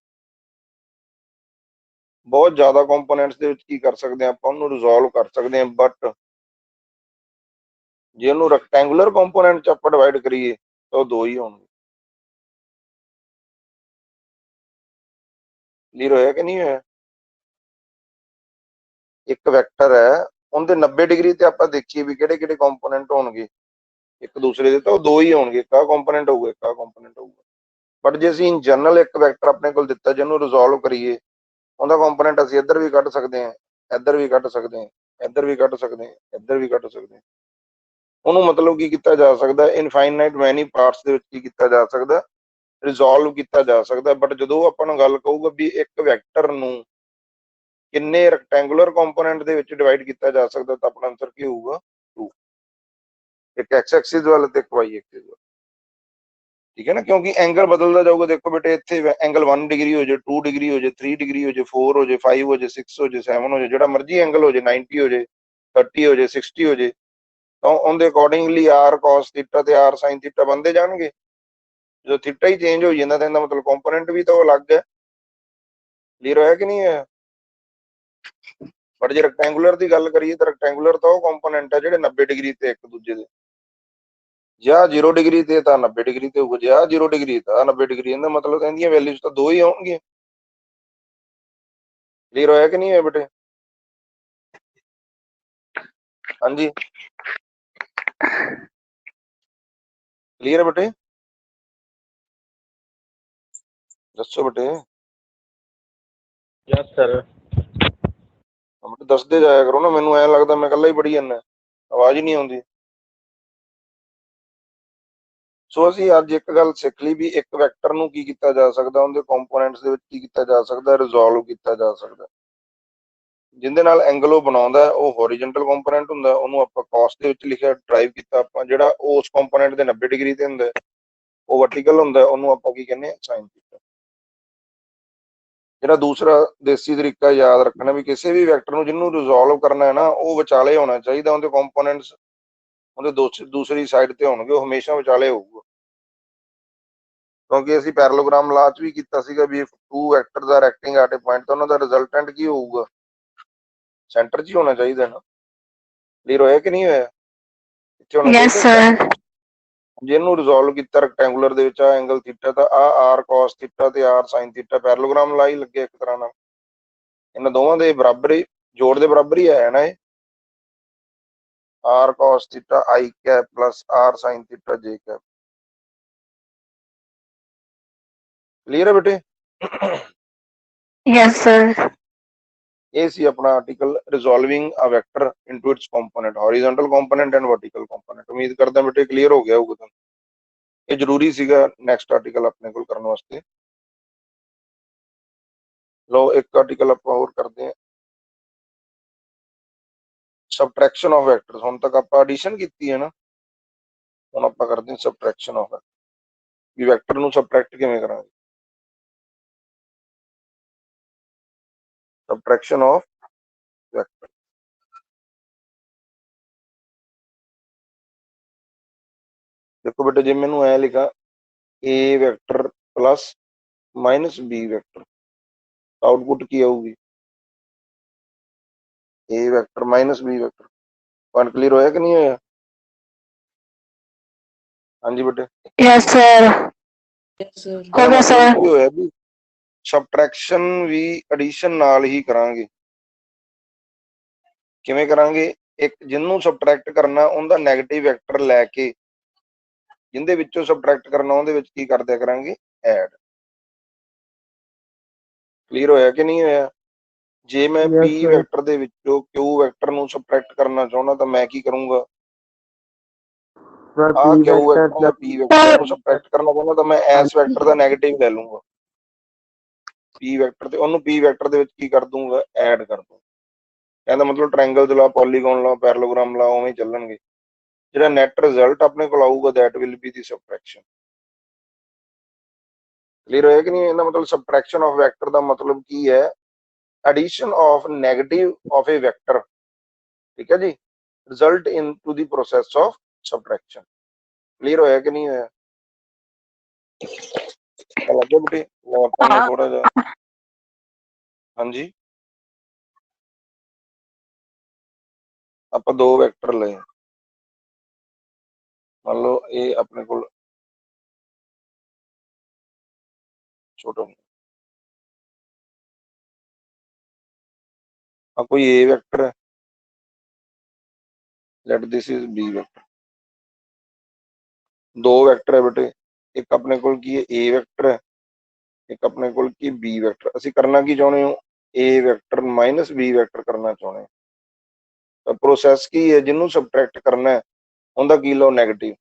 S1: ਬਹੁਤ ਜ਼ਿਆਦਾ ਕੰਪੋਨੈਂਟਸ ਦੇ ਵਿੱਚ ਕੀ ਕਰ ਸਕਦੇ ਹਾਂ ਆਪਾਂ? ਉਹਨੂੰ ਰਿਜ਼ੋਲਵ ਕਰ ਸਕਦੇ ਹਾਂ। ਬਟ ਜੇ ਉਹਨੂੰ ਰੈਕਟੈਂਗੂਲਰ ਕੰਪੋਨੈਂਟ ਚ ਆਪਾਂ ਡਿਵਾਈਡ ਕਰੀਏ ਤਾਂ ਉਹ ਦੋ ਹੀ ਹੋਣਗੇ। ਕਲੀਅਰ ਹੋਇਆ ਕਿ ਨਹੀਂ ਹੋਇਆ? ਇੱਕ ਵੈਕਟਰ ਹੈ, ਉਹਦੇ 90 ਡਿਗਰੀ ਤੇ ਆਪਾਂ ਦੇਖੀਏ ਵੀ ਕਿਹੜੇ ਕਿਹੜੇ ਕੰਪੋਨੈਂਟ ਹੋਣਗੇ ਇੱਕ ਦੂਸਰੇ ਦੇ, ਤਾਂ ਉਹ ਦੋ ਹੀ ਹੋਣਗੇ। ਇੱਕ ਆਹ ਕੰਪੋਨੈਂਟ ਹੋਊਗਾ, ਇੱਕ ਆਹ ਕੰਪੋਨੈਂਟ ਹੋਊਗਾ। ਬਟ ਜੇ ਅਸੀਂ ਇਨ ਜਨਰਲ ਇੱਕ ਵੈਕਟਰ ਆਪਣੇ ਕੋਲ ਦਿੱਤਾ ਜਿਹਨੂੰ ਰਿਜ਼ੋਲਵ ਕਰੀਏ, ਉਹਦਾ ਕੰਪੋਨੈਂਟ ਅਸੀਂ ਇੱਧਰ ਵੀ ਕੱਢ ਸਕਦੇ ਹਾਂ, ਇੱਧਰ ਵੀ ਕੱਢ ਸਕਦੇ ਹਾਂ, ਇੱਧਰ ਵੀ ਕੱਢ ਸਕਦੇ ਹਾਂ, ਇੱਧਰ ਵੀ ਕੱਢ ਸਕਦੇ ਹਾਂ। ਉਹਨੂੰ ਮਤਲਬ ਕੀ ਕੀਤਾ ਜਾ ਸਕਦਾ? ਇਨਫਾਈਨਾਈਟ ਮੈਨੀ ਪਾਰਟਸ ਦੇ ਵਿੱਚ ਕੀ ਕੀਤਾ ਜਾ ਸਕਦਾ? ਰਿਜ਼ੋਲਵ ਕੀਤਾ ਜਾ ਸਕਦਾ। ਬਟ ਜਦੋਂ ਆਪਾਂ ਨੂੰ ਗੱਲ ਕਹੂਗਾ ਵੀ ਇੱਕ ਵੈਕਟਰ ਨੂੰ ਕਿੰਨੇ ਰੈਕਟੈਂਗੂਲਰ ਕੰਪੋਨੈਂਟ ਦੇ ਵਿੱਚ ਡਿਵਾਈਡ ਕੀਤਾ ਜਾ ਸਕਦਾ, ਤਾਂ ਆਪਣਾ ਆਨਸਰ ਕੀ ਹੋਊਗਾ? 2। ਇੱਕ ਐਕਸ ਐਕਸਿਸ ਵੱਲ ਤੇ ਇੱਕ ਵਾਈ ਐਕਸਿਸ ਵੱਲ। ਠੀਕ ਹੈ ਨਾ, ਕਿਉਂਕਿ ਐਂਗਲ ਬਦਲਦਾ ਜਾਊਗਾ। ਦੇਖੋ ਬੇਟੇ ਇੱਥੇ ਐਂਗਲ 1 ਡਿਗਰੀ ਹੋ ਜਾਏ, 2 ਡਿਗਰੀ ਹੋ ਜਾਏ, 3 ਡਿਗਰੀ ਹੋ ਜਾਏ, 4 ਹੋ ਜਾਏ, 5 ਹੋ ਜਾਏ, 6 ਹੋ ਜਾਏ, 7 ਹੋ ਜਾਏ, ਜਿਹੜਾ ਮਰਜ਼ੀ ਐਂਗਲ ਹੋ ਜਾਏ, 90 ਹੋ ਜਾਏ, 30 ਹੋ ਜਾਏ, 60 ਹੋ ਜਾਏ, ਤਾਂ ਉਹਦੇ ਅਕੋਰਡਿੰਗਲੀ ਆਰ cos ਥੀਟਾ ਤੇ ਆਰ sin ਥੀਟਾ ਬਣਦੇ ਜਾਣਗੇ। ਜਦੋਂ ਥੀਟਾ ਹੀ ਚੇਂਜ ਹੋ ਜਾਂਦਾ ਤਾਂ ਇਹਦਾ ਮਤਲਬ ਕੰਪੋਨੈਂਟ ਵੀ ਤਾਂ ਉਹ ਅਲੱਗ ਹੈ। ਕਲੀਅਰ ਹੋਇਆ ਕਿ ਨਹੀਂ ਹੋਇਆ? ਬਟ ਜੇ ਰੈਕਟੈਂਗੂਲਰ ਦੀ ਗੱਲ ਕਰੀਏ ਤਾਂ ਰੈਕਟੈਂਗੂਲਰ ਤਾਂ ਉਹ ਕੰਪੋਨੈਂਟ ਹੈ ਜਿਹੜੇ 90 ਡਿਗਰੀ ਤੇ ਇੱਕ ਦੂਜੇ ਦੇ, ਜਾਂ 0 ਡਿਗਰੀ ਤੇ ਤਾਂ 90 ਡਿਗਰੀ ਤੇ ਹੋਊਗਾ, ਜਾਂ 0 ਡਿਗਰੀ ਤਾਂ 90 ਡਿਗਰੀ। ਇਹਦਾ ਮਤਲਬ ਇਹਦੀਆਂ ਵੈਲਿਊਜ਼ ਤਾਂ ਦੋ ਹੀ ਆਉਣਗੀਆਂ। ਕਲੀਅਰ ਹੋਇਆ ਕਿ ਨਹੀਂ ਹੋਇਆ ਬੇਟੇ? ਹਾਂਜੀ। क्लियर है बेटे? दसो बेटे।
S4: Yes sir.
S1: बेटे दसदे जाया करो ना, मैनू ऐ लगदा मैं कल्ला ही पढ़ी जाना, आवाज ही नहीं आउंदी। ਸੋ ਅਸੀਂ ਅੱਜ ਇੱਕ ਗੱਲ ਸਿੱਖ ਲਈ ਵੀ ਇੱਕ ਵੈਕਟਰ ਨੂੰ ਕੀ ਕੀਤਾ ਜਾ ਸਕਦਾ, ਉਹਦੇ ਕੰਪੋਨੈਂਟਸ ਦੇ ਵਿੱਚ ਕੀ ਕੀਤਾ ਜਾ ਸਕਦਾ, ਰਿਜ਼ੋਲਵ ਕੀਤਾ ਜਾ ਸਕਦਾ। ਜਿਹਦੇ ਨਾਲ ਐਂਗਲ ਉਹ ਬਣਾਉਂਦਾ ਉਹ ਹੋਰੀਜ਼ੋਨਟਲ ਕੰਪੋਨੈਂਟ ਹੁੰਦਾ, ਉਹਨੂੰ ਆਪਾਂ cos ਦੇ ਵਿੱਚ ਲਿਖਿਆ, ਡਰਾਈਵ ਕੀਤਾ ਆਪਾਂ। ਜਿਹੜਾ ਉਸ ਕੰਪੋਨੈਂਟ ਦੇ 90 ਡਿਗਰੀ ਤੇ ਹੁੰਦਾ ਉਹ ਵਰਟੀਕਲ ਹੁੰਦਾ, ਉਹਨੂੰ ਆਪਾਂ ਕੀ ਕਹਿੰਦੇ ਆ, ਸਾਈਨ ਥੀਟਾ। ਜਿਹੜਾ ਦੂਸਰਾ ਦੇਸੀ ਤਰੀਕਾ ਯਾਦ ਰੱਖਣਾ ਵੀ ਕਿਸੇ ਵੀ ਵੈਕਟਰ ਨੂੰ ਜਿਹਨੂੰ ਰਿਜ਼ੋਲਵ ਕਰਨਾ ਹੈ ਨਾ, ਉਹ ਵਿਚਾਲੇ ਹੋਣਾ ਚਾਹੀਦਾ, ਉਹਦੇ ਕੰਪੋਨੈਂਟਸ ਉਹਦੇ ਦੂਸਰੀ ਸਾਈਡ ਤੇ ਹੋਣਗੇ, ਉਹ ਹਮੇਸ਼ਾ ਵਿਚਾਲੇ ਹੋਊਗਾ। ਕਿਉਂਕਿ ਅਸੀਂ ਪੈਰਲੋਗ੍ਰਾਮ ਲਾ ਚ ਵੀ ਕੀਤਾ ਸੀਗਾ ਵੀ two vectors are acting at a point, ਤਾਂ ਉਹਨਾਂ ਦਾ ਰਿਜ਼ਲਟੈਂਟ ਕੀ ਹੋਊਗਾ, ਸੈਂਟਰ 'ਚ ਹੀ ਹੋਣਾ ਚਾਹੀਦਾ ਨਾ। ਕਲੀਅਰ ਹੋਇਆ ਕਿ ਨਹੀਂ ਹੋਇਆ? ਇੱਥੇ ਹੋਣਾ
S2: Yes,
S1: ਚਾਹੀਦਾ।
S2: sir.
S1: ਜਿਹਨੂੰ ਰਿਜ਼ੋਲਵ ਕੀਤਾ ਰੈਕਟੈਂਗੂਲਰ ਦੇ ਵਿੱਚ ਆ ਐਂਗਲ ਥੀਟਾ, ਤਾਂ ਆ ਆਰ cos ਥੀਟਾ ਤੇ ਆਰ sin ਥੀਟਾ ਪੈਰਲੋਗ੍ਰਾਮ ਲਾ ਹੀ ਲੱਗਿਆ ਇੱਕ ਤਰ੍ਹਾਂ ਨਾਲ। ਇਹਨਾਂ ਦੋਵਾਂ ਦੇ ਬਰਾਬਰ ਹੀ, ਜੋੜ ਦੇ ਬਰਾਬਰ ਹੀ ਆਇਆ ਨਾ ਇਹ, R cos theta i cap plus R sin theta j cap. Clear ਹੈ ਬੇਟੇ?
S2: Yes, sir.
S1: ਇਹ ਸੀ ਆਪਣਾ article resolving a vector into its component, horizontal component and vertical component. ਉਮੀਦ ਕਰਦਾ ਬੇਟੇ ਕਲੀਅਰ ਹੋ ਗਿਆ ਹੋਊਗਾ ਤੁਹਾਨੂੰ। ਇਹ ਜ਼ਰੂਰੀ ਸੀਗਾ ਨੈਕਸਟ ਆਰਟੀਕਲ ਆਪਣੇ ਕੋਲ ਕਰਨ ਵਾਸਤੇ। ਲਓ ਇੱਕ ਆਰਟੀਕਲ ਆਪਾਂ ਹੋਰ ਕਰਦੇ ਹਾਂ, ਸਬਟ੍ਰੈਕਸ਼ਨ ਆਫ ਵੈਕਟਰਸ। ਹੁਣ ਤੱਕ ਆਪਾਂ ਐਡੀਸ਼ਨ ਕੀਤੀ ਹੈ ਨਾ, ਹੁਣ ਆਪਾਂ ਕਰਦੇ ਹਾਂ ਸਬਟ੍ਰੈਕਸ਼ਨ ਆਫ ਵੈਕਟਰ, ਵੀ ਵੈਕਟਰ ਨੂੰ ਸਬਟ੍ਰੈਕਟ ਕਿਵੇਂ ਕਰਾਂਗੇ। Subtraction of vector. ਦੇਖੋ ਬੇਟੇ, ਜੇ ਮੈਨੂੰ ਐ ਲਿਖਾ a vector plus minus b vector, output ਕੀ ਆਊਗੀ, a vector minus b vector. Point clear ਹੋਇਆ ਕਿ ਨਹੀਂ ਹੋਇਆ? ਹਾਂਜੀ ਬੇਟੇ।
S2: Yes, sir.
S1: ਇਹਦਾ
S2: हो गया,
S1: ਮਤਲਬ ਕੀ
S2: sir.
S1: ਹੋਇਆ ਵੀ ਸਬਟ੍ਰੈਕਸ਼ਨ ਵੀ ਐਡੀਸ਼ਨ ਨਾਲ ਹੀ ਕਰਾਂਗੇ। ਕਿਵੇਂ ਕਰਾਂਗੇ? ਇੱਕ ਜਿਹਨੂੰ ਸਬਟ੍ਰੈਕਟ ਕਰਨਾ ਉਹਦਾ ਨੈਗੇਟਿਵ ਵੈਕਟਰ ਲੈ ਕੇ, ਜਿਹਦੇ ਵਿੱਚੋਂ ਸਬਟ੍ਰੈਕਟ ਕਰਨਾ ਉਹਦੇ ਵਿੱਚ ਕੀ ਕਰ ਦਿਆ ਕਰਾਂਗੇ, ਐਡ। ਕਲੀਅਰ ਹੋਇਆ ਕਿ ਨਹੀਂ ਹੋਇਆ? ਜੇ ਮੈਂ
S3: Yes,
S1: p
S3: sir.
S1: ਵੈਕਟਰ ਦੇ ਵਿੱਚੋਂ q ਵੈਕਟਰ ਨੂੰ ਸਬਟ੍ਰੈਕਟ ਕਰਨਾ ਚਾਹੁੰਦਾ ਤਾਂ ਮੈਂ ਕੀ ਕਰੂੰਗਾ,
S3: For
S1: ਆ
S3: P
S1: q
S3: vector
S1: ਵੈਕਟਰ ਦਾ
S3: plus
S1: p ਵੈਕਟਰ ਨੂੰ ਸਬਟ੍ਰੈਕਟ ਕਰਨਾ ਚਾਹੁੰਦਾ ਤਾਂ ਮੈਂ ਇਸ ਵੈਕਟਰ ਦਾ ਨੈਗੇਟਿਵ ਲੈ ਲੂੰਗਾ p ਵੈਕਟਰ ਤੇ, ਉਹਨੂੰ p ਵੈਕਟਰ ਦੇ ਵਿੱਚ ਕੀ ਕਰ ਦੂੰਗਾ, ਐਡ ਕਰ ਦੂੰਗਾ। ਇਹਦਾ ਮਤਲਬ ਟ੍ਰਾਇੰਗਲ ਲਾ, ਪੋਲੀਗਨ ਲਾ, ਪੈਰਲੋਗ੍ਰਾਮ ਲਾ, ਉਵੇਂ ਚੱਲਣਗੇ। ਜਿਹੜਾ ਨੈਟ ਰਿਜ਼ਲਟ ਆਪਣੇ ਕੋਲ ਆਊਗਾ that will be the subtraction. Clear ਹੋਇਆ ਕਿ ਨਹੀਂ? ਇਹਦਾ ਮਤਲਬ ਸਬਟ੍ਰੈਕਸ਼ਨ ਆਫ ਵੈਕਟਰ ਦਾ ਮਤਲਬ ਕੀ ਹੈ, addition of negative of a vector, ਠੀਕ ਹੈ ਜੀ, result into the process of subtraction. Clear ਹੋਇਆ ਕਿ ਨਹੀਂ ਹੋਇਆ? ਲੱਗਿਆ ਬੇਟੇ? ਆਪਾਂ ਨੂੰ ਥੋੜਾ ਜਿਹਾ, ਹਾਂਜੀ ਆਪਾਂ ਦੋ ਵੈਕਟਰ ਲਏ, ਮੰਨ ਲਓ ਇਹ ਆਪਣੇ ਕੋਲ ਛੋਟਾ ਆ ਕੋਈ a ਵੈਕਟਰ ਹੈ, let this is b vector. ਦੋ ਵੈਕਟਰ ਹੈ ਬੇਟੇ, ਇੱਕ ਆਪਣੇ ਕੋਲ ਕੀ ਹੈ a ਵੈਕਟਰ ਹੈ, ਇੱਕ ਆਪਣੇ ਕੋਲ ਕੀ b ਵੈਕਟਰ। ਅਸੀਂ ਕਰਨਾ ਕੀ ਚਾਹੁੰਦੇ ਹੋ, a vector minus b vector ਕਰਨਾ ਚਾਹੁੰਦੇ ਹੋ। ਤਾਂ ਪ੍ਰੋਸੈਸ ਕੀ ਹੈ, ਜਿਹਨੂੰ ਸਬਟ੍ਰੈਕਟ ਕਰਨਾ ਹੈ ਉਹਦਾ ਕੀ ਲਓ, negative.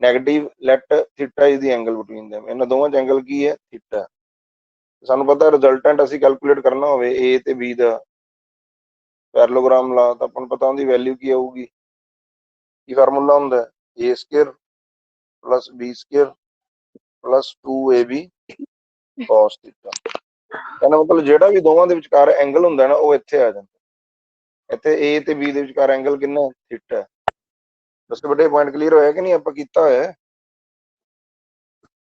S1: Negative let theta is the angle between them, ਇਹਨਾਂ ਦੋਵਾਂ ਚ ਐਂਗਲ ਕੀ ਹੈ, ਥੀਟਾ। ਸਾਨੂੰ ਪਤਾ ਰਿਜ਼ਲਟੈਂਟ ਅਸੀਂ ਕੈਲਕੂਲੇਟ ਕਰਨਾ ਹੋਵੇ a ਤੇ b ਦਾ ਪੈਰਲੋਗ੍ਰਾਮ ਲਾ, ਤਾਂ ਆਪਾਂ ਨੂੰ ਪਤਾ ਉਹਦੀ ਵੈਲਿਊ ਕੀ ਆਊਗੀ, ਕੀ ਫਾਰਮੂਲਾ ਹੁੰਦਾ, a square plus b square plus 2ab cos theta. ਇਹਦਾ ਮਤਲਬ ਜਿਹੜਾ ਵੀ ਦੋਵਾਂ ਦੇ ਵਿਚਕਾਰ ਐਂਗਲ ਹੁੰਦਾ ਨਾ ਉਹ ਇੱਥੇ ਆ ਜਾਂਦਾ। ਇੱਥੇ a ਤੇ b ਦੇ ਵਿਚਕਾਰ ਐਂਗਲ ਕਿੰਨਾ, ਥੀਟਾ। ਦੱਸੋ ਬੇਟੇ, ਪੁਆਇੰਟ ਕਲੀਅਰ ਹੋਇਆ ਕਿ ਨਹੀਂ? ਆਪਾਂ ਕੀਤਾ ਹੋਇਆ,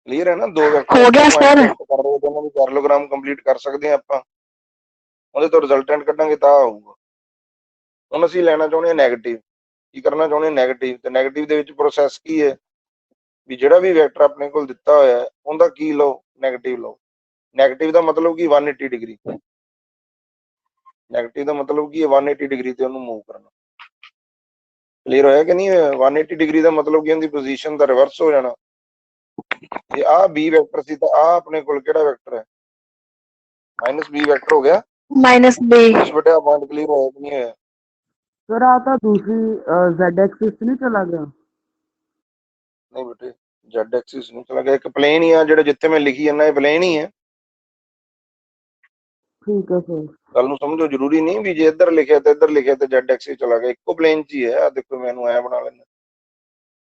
S1: ਕਲੀਅਰ ਹੈ ਨਾ? ਦੋ ਵੈਕਟਰ
S2: हो
S1: ਇੱਥੇ
S2: गया,
S1: ਪੁਆਇੰਟ
S2: sir.
S1: ਕਰ ਰਹੇ, ਦੋਨਾਂ ਦੀ ਪੈਰਲੋਗ੍ਰਾਮ ਕੰਪਲੀਟ ਕਰ ਸਕਦੇ ਹਾਂ ਆਪਾਂ, ਉਹਦੇ ਤੋਂ ਰਿਜ਼ਲਟੈਂਟ ਕੱਢਾਂਗੇ ਤਾਂ ਆਊਗਾ। ਹੁਣ ਅਸੀਂ ਲੈਣਾ ਚਾਹੁੰਦੇ ਹਾਂ ਨੈਗੇਟਿਵ, ਕੀ ਕਰਨਾ ਚਾਹੁੰਦੇ ਹਾਂ, ਨੈਗੇਟਿਵ। ਤੇ ਨੈਗੇਟਿਵ ਦੇ ਵਿੱਚ ਪ੍ਰੋਸੈਸ ਕੀ ਹੈ, ਵੀ ਜਿਹੜਾ ਵੀ ਵੈਕਟਰ ਆਪਣੇ ਕੋਲ ਦਿੱਤਾ ਹੋਇਆ ਉਹਦਾ ਕੀ ਲਓ, ਨੈਗੇਟਿਵ ਲਓ। ਨੈਗੇਟਿਵ ਦਾ ਮਤਲਬ ਕੀ 180 ਡਿਗਰੀ, ਨੈਗੇਟਿਵ ਦਾ ਮਤਲਬ ਕੀ ਹੈ 180 ਡਿਗਰੀ ਤੇ ਉਹਨੂੰ ਮੂਵ ਕਰਨਾ। ਕਲੀਅਰ ਹੋਇਆ ਕਿ ਨਹੀਂ ਹੋਇਆ? 180 ਡਿਗਰੀ ਦਾ ਮਤਲਬ ਕੀ ਹੁੰਦੀ, ਪੋਜੀਸ਼ਨ ਦਾ ਰਿਵਰਸ ਹੋ ਜਾਣਾ। ਜੇ ਆ ਬੀ ਵੈਕਟਰ ਸੀ ਤਾਂ ਆ ਆਪਣੇ ਕੋਲ ਕਿਹੜਾ ਵੈਕਟਰ ਹੈ? ਮਾਈਨਸ ਬੀ ਵੈਕਟਰ ਹੋ ਗਿਆ।
S2: minus b,
S1: ਬਸ ਬੇਟਾ ਪੁਆਇੰਟ ਕਲੀਅਰ ਹੋਇਆ ਕਿ ਨਹੀਂ ਹੋਇਆ?
S3: सर आता दूसरी जेड एक्सिस नहीं चला गया।
S1: ਨਹੀਂ ਬੇਟੇ ਜ਼ੈਡ ਐਕਸਿਸ ਨਹੀਂ ਚਲਾ ਗਿਆ, ਇੱਕ ਪਲੇਨ ਹੀ ਆ ਜਿਹੜਾ ਜਿੱਥੇ ਮੈਂ ਲਿਖੀ ਜਾਂਦਾ ਇਹ ਪਲੇਨ ਹੀ ਹੈ।
S3: ठीक है सर।
S1: ਗੱਲ ਨੂੰ ਸਮਝੋ, ਜ਼ਰੂਰੀ ਨਹੀਂ ਵੀ ਜੇ ਇੱਧਰ ਲਿਖਿਆ ਤੇ ਇੱਧਰ ਲਿਖਿਆ ਤੇ ਜ਼ੈਡ ਐਕਸਿਸ ਚਲਾ ਗਿਆ, ਇੱਕੋ ਪਲੇਨ 'ਚ ਹੀ ਹੈ। ਆ ਦੇਖੋ ਮੈਨੂੰ ਐ ਬਣਾ ਲੈਣਾ,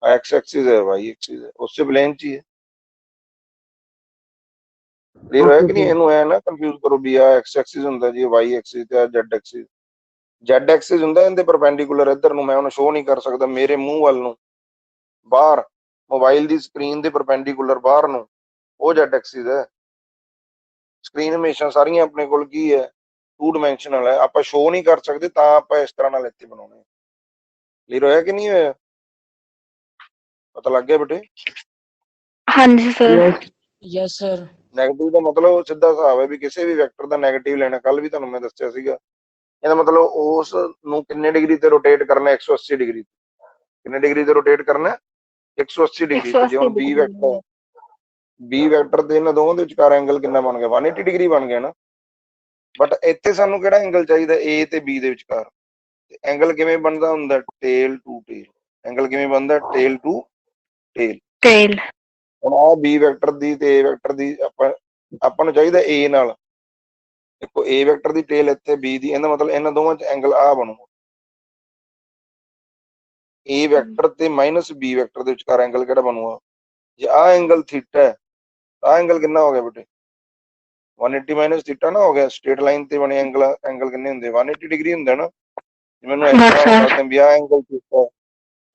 S1: ਐਕਸ ਐਕਸਿਸ ਹੈ, ਵਾਈ ਐਕਸਿਸ ਹੈ, ਉਸੇ ਪਲੇਨ 'ਚ ਹੀ ਹੈ। ਕਲੀਅਰ ਹੋਇਆ
S3: ओके
S1: ਕਿ ਨਹੀਂ?
S3: सर।
S1: ਇਹਨੂੰ ਐ ਨਾ ਕੰਫਿਊਜ਼ ਕਰੋ ਵੀ ਆ ਐਕਸ ਐਕਸਿਸ ਹੁੰਦਾ ਜੀ, ਵਾਈ ਐਕਸਿਸ ਤੇ ਆ ਜ਼ੈਡ ਐਕਸਿਸ। ਜ਼ੈਡ ਐਕਸਿਸ ਹੁੰਦਾ ਇਹਦੇ ਪਰਪੈਂਡੀਕੂਲਰ ਇੱਧਰ ਨੂੰ, ਮੈਂ ਉਹਨੂੰ ਸ਼ੋਅ ਨਹੀਂ ਕਰ ਸਕਦਾ, ਮੇਰੇ ਮੂੰਹ ਵੱਲ ਨੂੰ ਬਾਹਰ ਮੋਬਾਈਲ ਦੀ ਸਕਰੀਨ ਦੇ ਪਰਪੈਂਡੀਕੂਲਰ ਬਾਹਰ ਨੂੰ, ਉਹ ਜ਼ੈਡ ਐਕਸਿਸ ਹੈ। ਸਕਰੀਨ ਹਮੇਸ਼ਾ ਸਾਰੀਆਂ ਆਪਣੇ ਕੋਲ ਕੀ ਹੈ, 2 ਡਾਇਮੈਂਸ਼ਨਲ ਹੈ, ਆਪਾਂ ਸ਼ੋਅ ਨਹੀਂ ਕਰ ਸਕਦੇ ਤਾਂ ਆਪਾਂ ਇਸ ਤਰ੍ਹਾਂ ਨਾਲ ਇੱਥੇ ਬਣਾਉਣੇ। ਕਲੀਅਰ ਹੋਇਆ ਕਿ ਨਹੀਂ ਹੋਇਆ? ਪਤਾ ਲੱਗ ਗਿਆ ਬੇਟੇ?
S2: हाँ जी sir,
S3: yes.
S5: Yes sir.
S1: Negative ਦਾ ਮਤਲਬ ਸਿੱਧਾ ਹਿਸਾਬ ਹੈ ਵੀ ਕਿਸੇ ਵੀ ਵੈਕਟਰ ਦਾ ਨੈਗੇਟਿਵ ਲੈਣਾ, ਕੱਲ ਵੀ ਤੁਹਾਨੂੰ ਮੈਂ ਦੱਸਿਆ ਸੀਗਾ। ਇਹਦਾ ਮਤਲਬ ਉਸ ਨੂੰ ਕਿੰਨੇ ਡਿਗਰੀ ਤੇ ਰੋਟੇਟ ਕਰਨਾ? 180 ਡਿਗਰੀ। ਕਿੰਨੇ ਡਿਗਰੀ ਤੇ ਰੋਟੇਟ ਕਰਨਾ? 180 ਡਿਗਰੀ ਤੇ। ਜੇ
S2: 180
S1: ਹੁਣ ਬੀ ਵੈਕਟਰ, ਬੀ ਵੈਕਟਰ ਤੇ ਇਹਨਾਂ ਦੋਵਾਂ ਦੇ ਵਿਚਕਾਰ ਐਂਗਲ ਕਿੰਨਾ ਬਣ ਗਿਆ? 180 ਡਿਗਰੀ ਬਣ ਗਿਆ ਨਾ। ਬਟ ਇੱਥੇ ਸਾਨੂੰ ਕਿਹੜਾ ਐਂਗਲ ਚਾਹੀਦਾ? ਏ ਤੇ ਬੀ ਦੇ ਵਿਚਕਾਰ। ਤੇ ਐਂਗਲ ਕਿਵੇਂ ਬਣਦਾ ਹੁੰਦਾ? Tail to tail. ਐਂਗਲ ਕਿਵੇਂ ਬਣਦਾ? Tail to tail.
S2: tail,
S1: ਹੁਣ ਆ ਬੀ ਵੈਕਟਰ ਦੀ ਤੇ ਏ ਵੈਕਟਰ ਦੀ ਆਪਾਂ ਨੂੰ ਚਾਹੀਦਾ ਏ ਨਾਲ। ਦੇਖੋ ਏ ਵੈਕਟਰ ਦੀ ਟੇਲ ਇੱਥੇ, ਬੀ ਦੀ, ਇਹਦਾ ਮਤਲਬ ਇਹਨਾਂ ਦੋਵਾਂ 'ਚ ਐਂਗਲ ਆ ਬਣੂਗਾ। ਏ ਵੈਕਟਰ ਤੇ ਮਾਈਨਸ ਬੀ ਵੈਕਟਰ ਦੇ ਵਿਚਕਾਰ ਐਂਗਲ ਕਿਹੜਾ ਬਣੂਗਾ? ਜੇ ਆ ਐਂਗਲ ਥੀਟਾ ਹੈ ਤਾਂ ਐਂਗਲ ਕਿੰਨਾ ਹੋ ਗਿਆ ਬੇਟੇ? 180 ਮਾਈਨਸ ਥੀਟਾ ਨਾ ਹੋ ਗਿਆ। ਸਟ੍ਰੇਟ ਲਾਈਨ ਤੇ ਬਣੇ ਐਂਗਲ ਕਿੰਨੇ ਹੁੰਦੇ? 180 ਡਿਗਰੀ ਹੁੰਦਾ ਨਾ। ਮੈਨੂੰ ਇਸ
S2: yes
S1: ਤਰ੍ਹਾਂ
S2: sir,
S1: ਦੱਸਦੇ ਵੀ ਆ ਐਂਗਲ ਥੀਟਾ,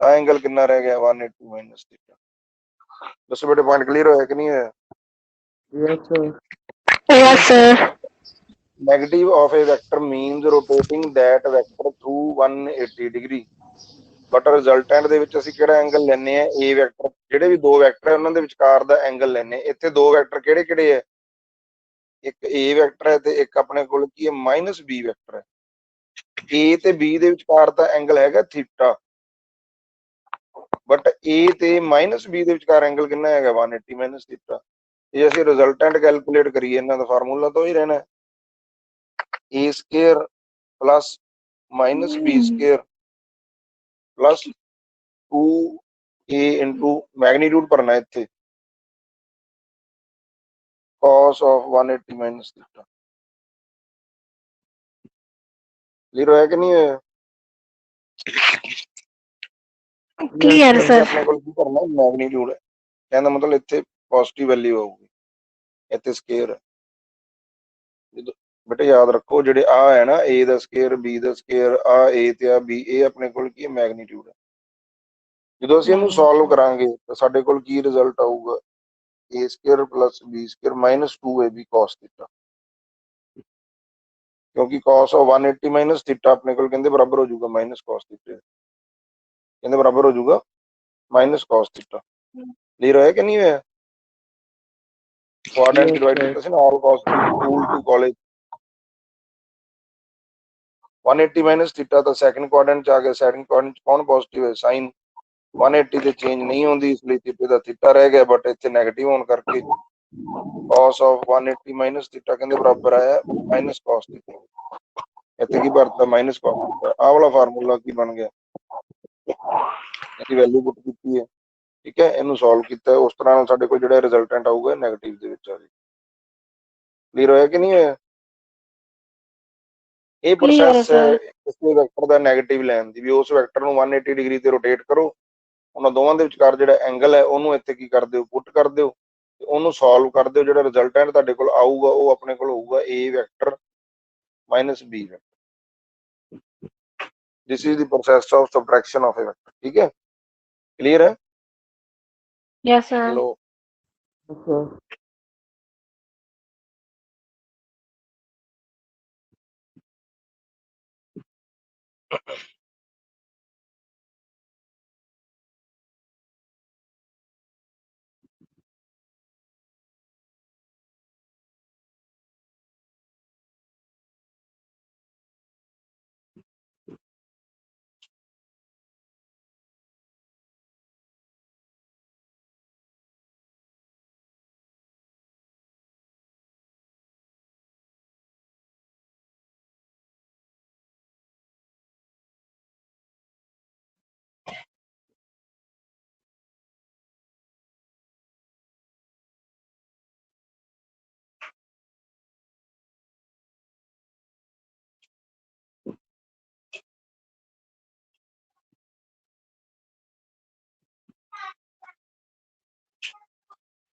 S1: ਆ ਐਂਗਲ ਕਿੰਨਾ ਰਹਿ ਗਿਆ? 180 ਮਾਈਨਸ ਥੀਟਾ। ਦੱਸੋ ਬੇਟੇ ਪੁਆਇੰਟ ਕਲੀਅਰ ਹੋਇਆ ਕਿ ਨਹੀਂ ਹੋਇਆ?
S3: Yes sir.
S2: yes sir,
S1: Negative of a vector means rotating that vector through 180 degree, but resultant ਦੇ ਵਿੱਚ ਅਸੀਂ ਕਿਹੜਾ ਐਂਗਲ ਲੈਨੇ ਆ? ਏ ਵੈਕਟਰ। ਜਿਹੜੇ ਵੀ ਦੋ ਵੈਕਟਰ ਹੈ ਉਹਨਾਂ ਦੇ ਵਿਚਕਾਰ ਦਾ ਐਂਗਲ ਲੈਨੇ। ਇੱਥੇ ਦੋ ਵੈਕਟਰ ਕਿਹੜੇ ਕਿਹੜੇ ਹੈ? ਇੱਕ ਏ ਵੈਕਟਰ ਹੈ ਤੇ ਇੱਕ ਆਪਣੇ ਕੋਲ ਕੀ ਹੈ? ਮਾਈਨਸ ਬੀ ਵੈਕਟਰ ਹੈ। ਏ ਤੇ ਬੀ ਦੇ ਵਿਚਕਾਰ ਦਾ ਐਂਗਲ ਹੈਗਾ ਥੀਟਾ, ਬਟ ਏ ਤੇ ਮਾਈਨਸ ਬੀ ਦੇ ਵਿਚਕਾਰ ਐਂਗਲ ਕਿੰਨਾ ਹੈਗਾ? 180 ਮਾਈਨਸ ਥੀਟਾ। ਜੇ ਅਸੀਂ ਰਿਜ਼ਲਟੈਂਟ ਕੈਲਕੂਲੇਟ ਕਰੀਏ ਇਹਨਾਂ ਦਾ ਫਾਰਮੂਲਾ ਤਾਂ ਹੀ ਰਹਿਣਾ, A square plus minus B square plus 2a into magnitude ਭਰਨਾ ਇੱਥੇ cos of 180 minus theta. Clear ਹੋਇਆ ਕਿ ਨਹੀਂ ਹੋਇਆ?
S2: clear
S3: यस
S1: ਇੱਥੇ
S2: sir,
S1: ਆਪਣੇ ਕੋਲ ਕੀ ਕਰਨਾ? ਮੈਗਨੀਟਿਊਡ ਹੈ, ਕਹਿੰਦਾ ਮਤਲਬ ਇੱਥੇ ਪੋਜ਼ਿਟਿਵ ਵੈਲਿਊ ਆਊਗੀ, ਇੱਥੇ ਸਕੁਅਰ ਹੈ। ਬੇਟੇ ਯਾਦ ਰੱਖੋ ਜਿਹੜੇ ਆ ਹੈ ਨਾ, a the square, b the square, ਆ a ਤੇ ਆ b, ਇਹ ਆਪਣੇ ਕੋਲ ਕੀ ਹੈ? ਮੈਗਨੀਟਿਊਡ ਹੈ। ਜਦੋਂ ਅਸੀਂ ਇਹਨੂੰ ਸੋਲਵ ਕਰਾਂਗੇ ਤਾਂ ਸਾਡੇ ਕੋਲ ਕੀ ਰਿਜ਼ਲਟ ਆਊਗਾ? a square plus b square minus 2ab cos theta, ਕਿਉਂਕਿ cos of 180 ਮਾਈਨਸ ਥੀਟਾ ਆਪਣੇ ਕੋਲ ਕਹਿੰਦੇ ਬਰਾਬਰ ਹੋ ਜਾਊਗਾ ਮਾਈਨਸ cos ਥੀਟਾ, ਕਹਿੰਦੇ ਬਰਾਬਰ ਹੋ ਜਾਊਗਾ ਮਾਈਨਸ cos ਥੀਟਾ। ਕਲੀਅਰ ਹੋਇਆ ਕਿ ਨਹੀਂ ਹੋਇਆ? Quadrant
S3: yes
S1: divide
S3: sir.
S1: ਕੀਤਾ ਸੀ ਨਾ, all cos school to college. 180 minus theta ਤਾਂ ਸੈਕੰਡ ਕੁਆਡਰੈਂਟ ਚ ਆ ਗਿਆ। ਸੈਕੰਡ ਕੁਆਡਰੈਂਟ ਚ ਕੌਣ ਪੋਜ਼ਿਟਿਵ ਹੈ? ਸਾਈਨ 180 ਤੇ ਚੇਂਜ ਨਹੀਂ ਹੁੰਦੀ, ਇਸ ਲਈ ਥੀਟੇ ਦਾ ਥੀਟਾ ਰਹਿ ਗਿਆ, ਬਟ ਇੱਥੇ ਨੈਗੇਟਿਵ ਹੋਣ ਕਰਕੇ cos of 180 ਮਾਈਨਸ ਥੀਟਾ ਕਹਿੰਦੇ ਬਰਾਬਰ ਆਇਆ ਮਾਈਨਸ cos ਥੀਟਾ। ਇੱਥੇ ਕੀ ਭਰਤਾ? Minus cos theta. ਆਹ ਵਾਲਾ ਫਾਰਮੂਲਾ ਕੀ ਬਣ ਗਿਆ? ਇਹਦੀ ਵੈਲਿਊ ਪੁੱਟ ਕੀਤੀ ਹੈ, ਠੀਕ ਹੈ, ਇਹਨੂੰ ਸੋਲਵ ਕੀਤਾ, ਉਸ ਤਰ੍ਹਾਂ ਨਾਲ ਸਾਡੇ ਕੋਲ ਜਿਹੜਾ ਰਿਜ਼ਲਟੈਂਟ ਆਊਗਾ ਨੈਗੇਟਿਵ ਦੇ ਵਿੱਚ ਆ ਜਾਏ। ਕਲੀਅਰ ਹੋਇਆ ਕਿ ਨਹੀਂ ਹੋਇਆ? ਇਹ
S2: clear
S1: ਪ੍ਰੋਸੈਸ ਹੈ
S2: sir,
S1: ਕਿਸੇ ਵੈਕਟਰ ਦਾ ਨੈਗੇਟਿਵ ਲੈਣ ਦੀ, ਵੀ ਉਸ ਵੈਕਟਰ ਨੂੰ 180 ਡਿਗਰੀ ਤੇ ਰੋਟੇਟ ਕਰੋ, ਉਹਨਾਂ ਦੋਵਾਂ ਦੇ ਵਿਚਕਾਰ ਜਿਹੜਾ ਐਂਗਲ ਹੈ ਉਹਨੂੰ ਇੱਥੇ ਕੀ ਕਰ ਦਿਓ? ਪੁੱਟ ਕਰ ਦਿਓ, ਤੇ ਉਹਨੂੰ ਸੋਲਵ ਕਰ ਦਿਓ। ਜਿਹੜਾ ਰਿਜ਼ਲਟੈਂਟ ਤੁਹਾਡੇ ਕੋਲ ਆਊਗਾ ਉਹ ਆਪਣੇ ਕੋਲ ਹੋਊਗਾ a vector minus b vector. This is the process of subtraction of a vector. ਠੀਕ ਹੈ, ਕਲੀਅਰ ਹੈ?
S2: yes sir,
S1: ਲੋ
S3: यस सर।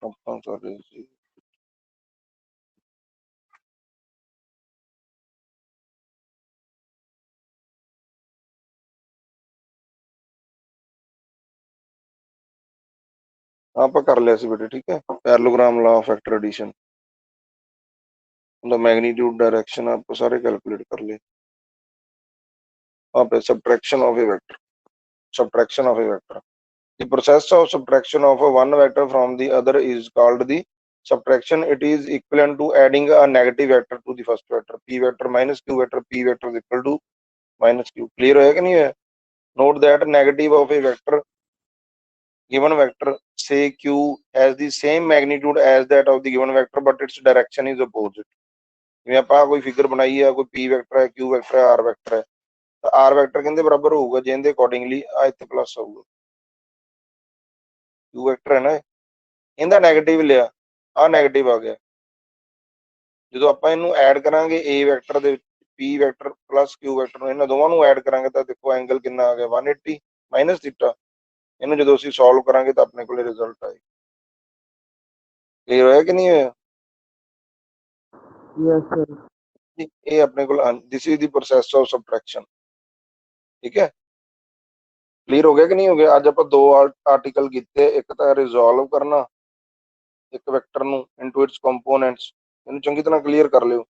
S1: ਆਪਾਂ ਕਰ ਰਹੇ ਸੀ ਆਪਾਂ ਕਰ ਲਿਆ ਸੀ ਬੇਟੇ, ਠੀਕ ਹੈ। Parallelogram law of vector addition, ਉਹਦਾ ਮੈਗਨੀਟਿਊਡ ਡਾਇਰੈਕਸ਼ਨ ਆਪਾਂ ਸਾਰੇ ਕੈਲਕੂਲੇਟ ਕਰ ਲਏ। ਆਪੇ subtraction of a vector, subtraction of a vector. The process of subtraction of one vector from the other is called the subtraction. It is equivalent to adding a negative vector to the first vector. P vector minus Q vector, P vector is equal to minus Q. Clear होया कि नहीं है? Note that negative of a vector, given vector say Q has the same magnitude as that of the given vector, but its direction is opposite. ਜਿਵੇਂ ਆਪਾਂ ਕੋਈ figure ਬਣਾਈ ਹੈ, ਕੋਈ P ਵੈਕਟਰ ਹੈ, Q ਵੈਕਟਰ ਹੈ, R ਵੈਕਟਰ ਹੈ, ਤਾਂ R ਵੈਕਟਰ ਕਹਿੰਦੇ ਬਰਾਬਰ ਹੋਊਗਾ ਜਿਹਦੇ ਅਕੋਰਡਿੰਗਲੀ ਆ ਇੱਥੇ ਪਲੱਸ ਆਊਗਾ। Q ਵੈਕਟਰ ਹੈ ਨਾ, ਇਹਦਾ ਨੈਗੇਟਿਵ ਲਿਆ, ਆ ਨੈਗੇਟਿਵ ਆ ਗਿਆ। ਜਦੋਂ ਆਪਾਂ ਇਹਨੂੰ ਐਡ ਕਰਾਂਗੇ A ਵੈਕਟਰ ਦੇ ਵਿੱਚ P vector plus Q vector ਨੂੰ, ਇਹਨਾਂ ਦੋਵਾਂ ਨੂੰ ਐਡ ਕਰਾਂਗੇ ਤਾਂ ਦੇਖੋ ਐਂਗਲ ਕਿੰਨਾ ਆ ਗਿਆ 180 ਮਾਈਨਸ ਥੀਟਾ। ਇਹਨੂੰ ਜਦੋਂ ਅਸੀਂ ਸੋਲਵ ਕਰਾਂਗੇ ਤਾਂ ਆਪਣੇ ਕੋਲੇ ਰਿਜ਼ਲਟ ਆਏ। ਕਲੀਅਰ ਹੋਇਆ ਕਿ ਨਹੀਂ ਹੋਇਆ?
S3: Yes sir.
S1: ਇਹ ਆਪਣੇ ਕੋਲ ਦਿਸ is the process of subtraction, ਠੀਕ ਹੈ। ਕਲੀਅਰ ਹੋ ਗਿਆ ਕਿ ਨਹੀਂ ਹੋ ਗਿਆ? ਅੱਜ ਆਪਾਂ ਦੋ ਆਰਟੀਕਲ ਕੀਤੇ, ਇੱਕ ਤਾਂ ਰਿਜ਼ੋਲਵ ਕਰਨਾ ਇੱਕ ਵੈਕਟਰ ਨੂੰ ਇਨਟੂ ਇਟਸ ਕੰਪੋਨੈਂਟਸ, ਇਹਨੂੰ ਚੰਗੀ ਤਰ੍ਹਾਂ ਕਲੀਅਰ ਕਰ ਲਿਓ।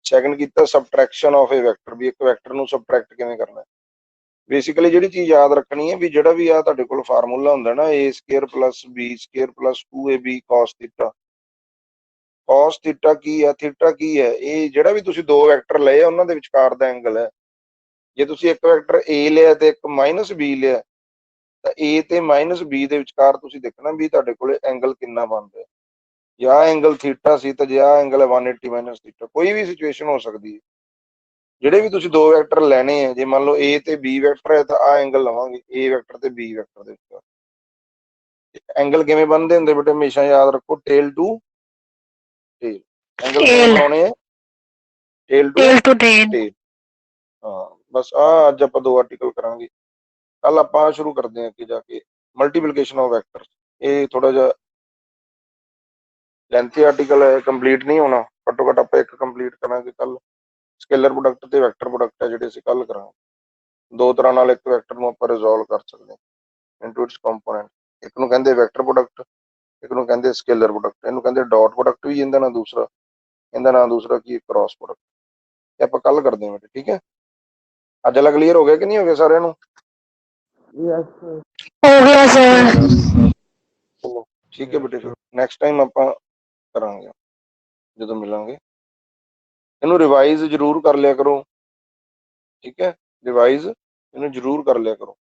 S1: ਸੈਕੰਡ ਕੀਤਾ ਸਬਟ੍ਰੈਕਸ਼ਨ ਆਫ ਏ ਵੈਕਟਰ, ਵੀ ਇੱਕ ਵੈਕਟਰ ਨੂੰ ਸਬਟ੍ਰੈਕਟ ਕਿਵੇਂ ਕਰਨਾ। ਬੇਸਿਕਲੀ ਜਿਹੜੀ ਚੀਜ਼ ਯਾਦ ਰੱਖਣੀ ਹੈ ਵੀ ਜਿਹੜਾ ਵੀ ਆ ਤੁਹਾਡੇ ਕੋਲ ਫਾਰਮੂਲਾ ਹੁੰਦਾ ਨਾ a square plus b square plus 2ab cos theta, cos theta ਕੀ ਹੈ, ਥੀਟਾ ਕੀ ਹੈ, ਇਹ ਜਿਹੜਾ ਵੀ ਤੁਸੀਂ ਦੋ ਵੈਕਟਰ ਲਏ ਉਹਨਾਂ ਦੇ ਵਿਚਕਾਰ ਦਾ ਐਂਗਲ ਹੈ। ਜੇ ਤੁਸੀਂ ਇੱਕ ਵੈਕਟਰ a ਲਿਆ ਤੇ ਇੱਕ ਮਾਈਨਸ b ਲਿਆ ਤਾਂ a ਤੇ ਮਾਈਨਸ b ਦੇ ਵਿਚਕਾਰ ਤੁਸੀਂ ਦੇਖਣਾ ਵੀ ਤੁਹਾਡੇ ਕੋਲੇ ਐਂਗਲ ਕਿੰਨਾ ਬਣ ਰਿਹਾ। ਜਾਂ ਐਂਗਲ ਥੀਟਾ ਸੀ ਤਾਂ ਜਾਂ ਐਂਗਲ 180 ਮਾਈਨਸ ਥੀਟਾ, ਕੋਈ ਵੀ ਸਿਚੁਏਸ਼ਨ ਹੋ ਸਕਦੀ ਹੈ। ਜਿਹੜੇ ਵੀ ਤੁਸੀਂ ਦੋ ਵੈਕਟਰ ਲੈਣੇ ਆ, ਜੇ ਮੰਨ ਲਓ a ਤੇ b ਵੈਕਟਰ ਹੈ ਤਾਂ ਆ ਐਂਗਲ ਲਵਾਂਗੇ a ਵੈਕਟਰ ਤੇ b ਵੈਕਟਰ ਦੇ ਵਿਚਕਾਰ। ਐਂਗਲ ਕਿਵੇਂ ਬਣਦੇ ਹੁੰਦੇ ਬੇਟੇ, ਹਮੇਸ਼ਾ ਯਾਦ ਰੱਖੋ ਟੇਲ ਟੂ ਟੇਲ। ਐਂਗਲ ਕਿਵੇਂ ਬਣਾਉਣੇ ਆ? Tail to tail. ਹਾਂ ਬਸ ਆ ਅੱਜ ਆਪਾਂ ਦੋ ਆਰਟੀਕਲ ਕਰਾਂਗੇ। ਕੱਲ ਆਪਾਂ ਸ਼ੁਰੂ ਕਰਦੇ ਹਾਂ ਅੱਗੇ ਜਾ ਕੇ ਮਲਟੀਪਲੀਕੇਸ਼ਨ ਆਫ ਵੈਕਟਰ। ਇਹ ਥੋੜਾ ਜਿਹਾ ਲੈਂਥੀ ਆਰਟੀਕਲ ਹੈ, ਕੰਪਲੀਟ ਨਹੀਂ ਹੋਣਾ, ਘੱਟੋ ਘੱਟ ਆਪਾਂ ਇੱਕ ਕੰਪਲੀਟ ਕਰਾਂਗੇ ਕੱਲ। ਸਕੇਲਰ ਪ੍ਰੋਡਕਟ ਤੇ ਵੈਕਟਰ ਪ੍ਰੋਡਕਟ ਹੈ ਜਿਹੜੇ ਅਸੀਂ ਕੱਲ ਕਰਾਂਗੇ। ਦੋ ਤਰ੍ਹਾਂ ਨਾਲ ਇੱਕ ਵੈਕਟਰ ਨੂੰ ਆਪਾਂ ਰਿਜ਼ੋਲਵ ਕਰ ਸਕਦੇ ਹਾਂ ਇਨਟੂ ਇਟਸ ਕੰਪੋਨੈਂਟ। ਇੱਕ ਨੂੰ ਕਹਿੰਦੇ ਵੈਕਟਰ ਪ੍ਰੋਡਕਟ, ਇੱਕ ਨੂੰ ਕਹਿੰਦੇ ਸਕੇਲਰ ਪ੍ਰੋਡਕਟ। ਇਹਨੂੰ ਕਹਿੰਦੇ ਡਾਟ ਪ੍ਰੋਡਕਟ ਵੀ ਇਹਦਾ ਨਾਂ ਦੂਸਰਾ, ਇਹਦਾ ਨਾਂ ਦੂਸਰਾ ਕੀ ਕ੍ਰਾਸ ਪ੍ਰੋਡਕਟ। ਇਹ ਆਪਾਂ ਕੱਲ ਕਰਦੇ ਹਾਂ, ਠੀਕ ਹੈ। ਅੱਜ ਵਾਲਾ ਕਲੀਅਰ ਹੋ ਗਿਆ ਕਿ ਨਹੀਂ ਹੋ ਗਿਆ ਸਾਰਿਆਂ ਨੂੰ?
S3: Yes sir.
S2: ਹੋ ਗਿਆ ਸਰ।
S1: ਚਲੋ ਠੀਕ ਹੈ ਬੇਟੇ, ਫਿਰ ਨੈਕਸਟ ਟਾਈਮ ਆਪਾਂ ਕਰਾਂਗੇ ਜਦੋਂ ਮਿਲਾਂਗੇ। ਇਹਨੂੰ ਰਿਵਾਈਜ਼ ਜ਼ਰੂਰ ਕਰ ਲਿਆ ਕਰੋ, ਠੀਕ ਹੈ। ਰਿਵਾਈਜ਼ ਇਹਨੂੰ ਜ਼ਰੂਰ ਕਰ ਲਿਆ ਕਰੋ।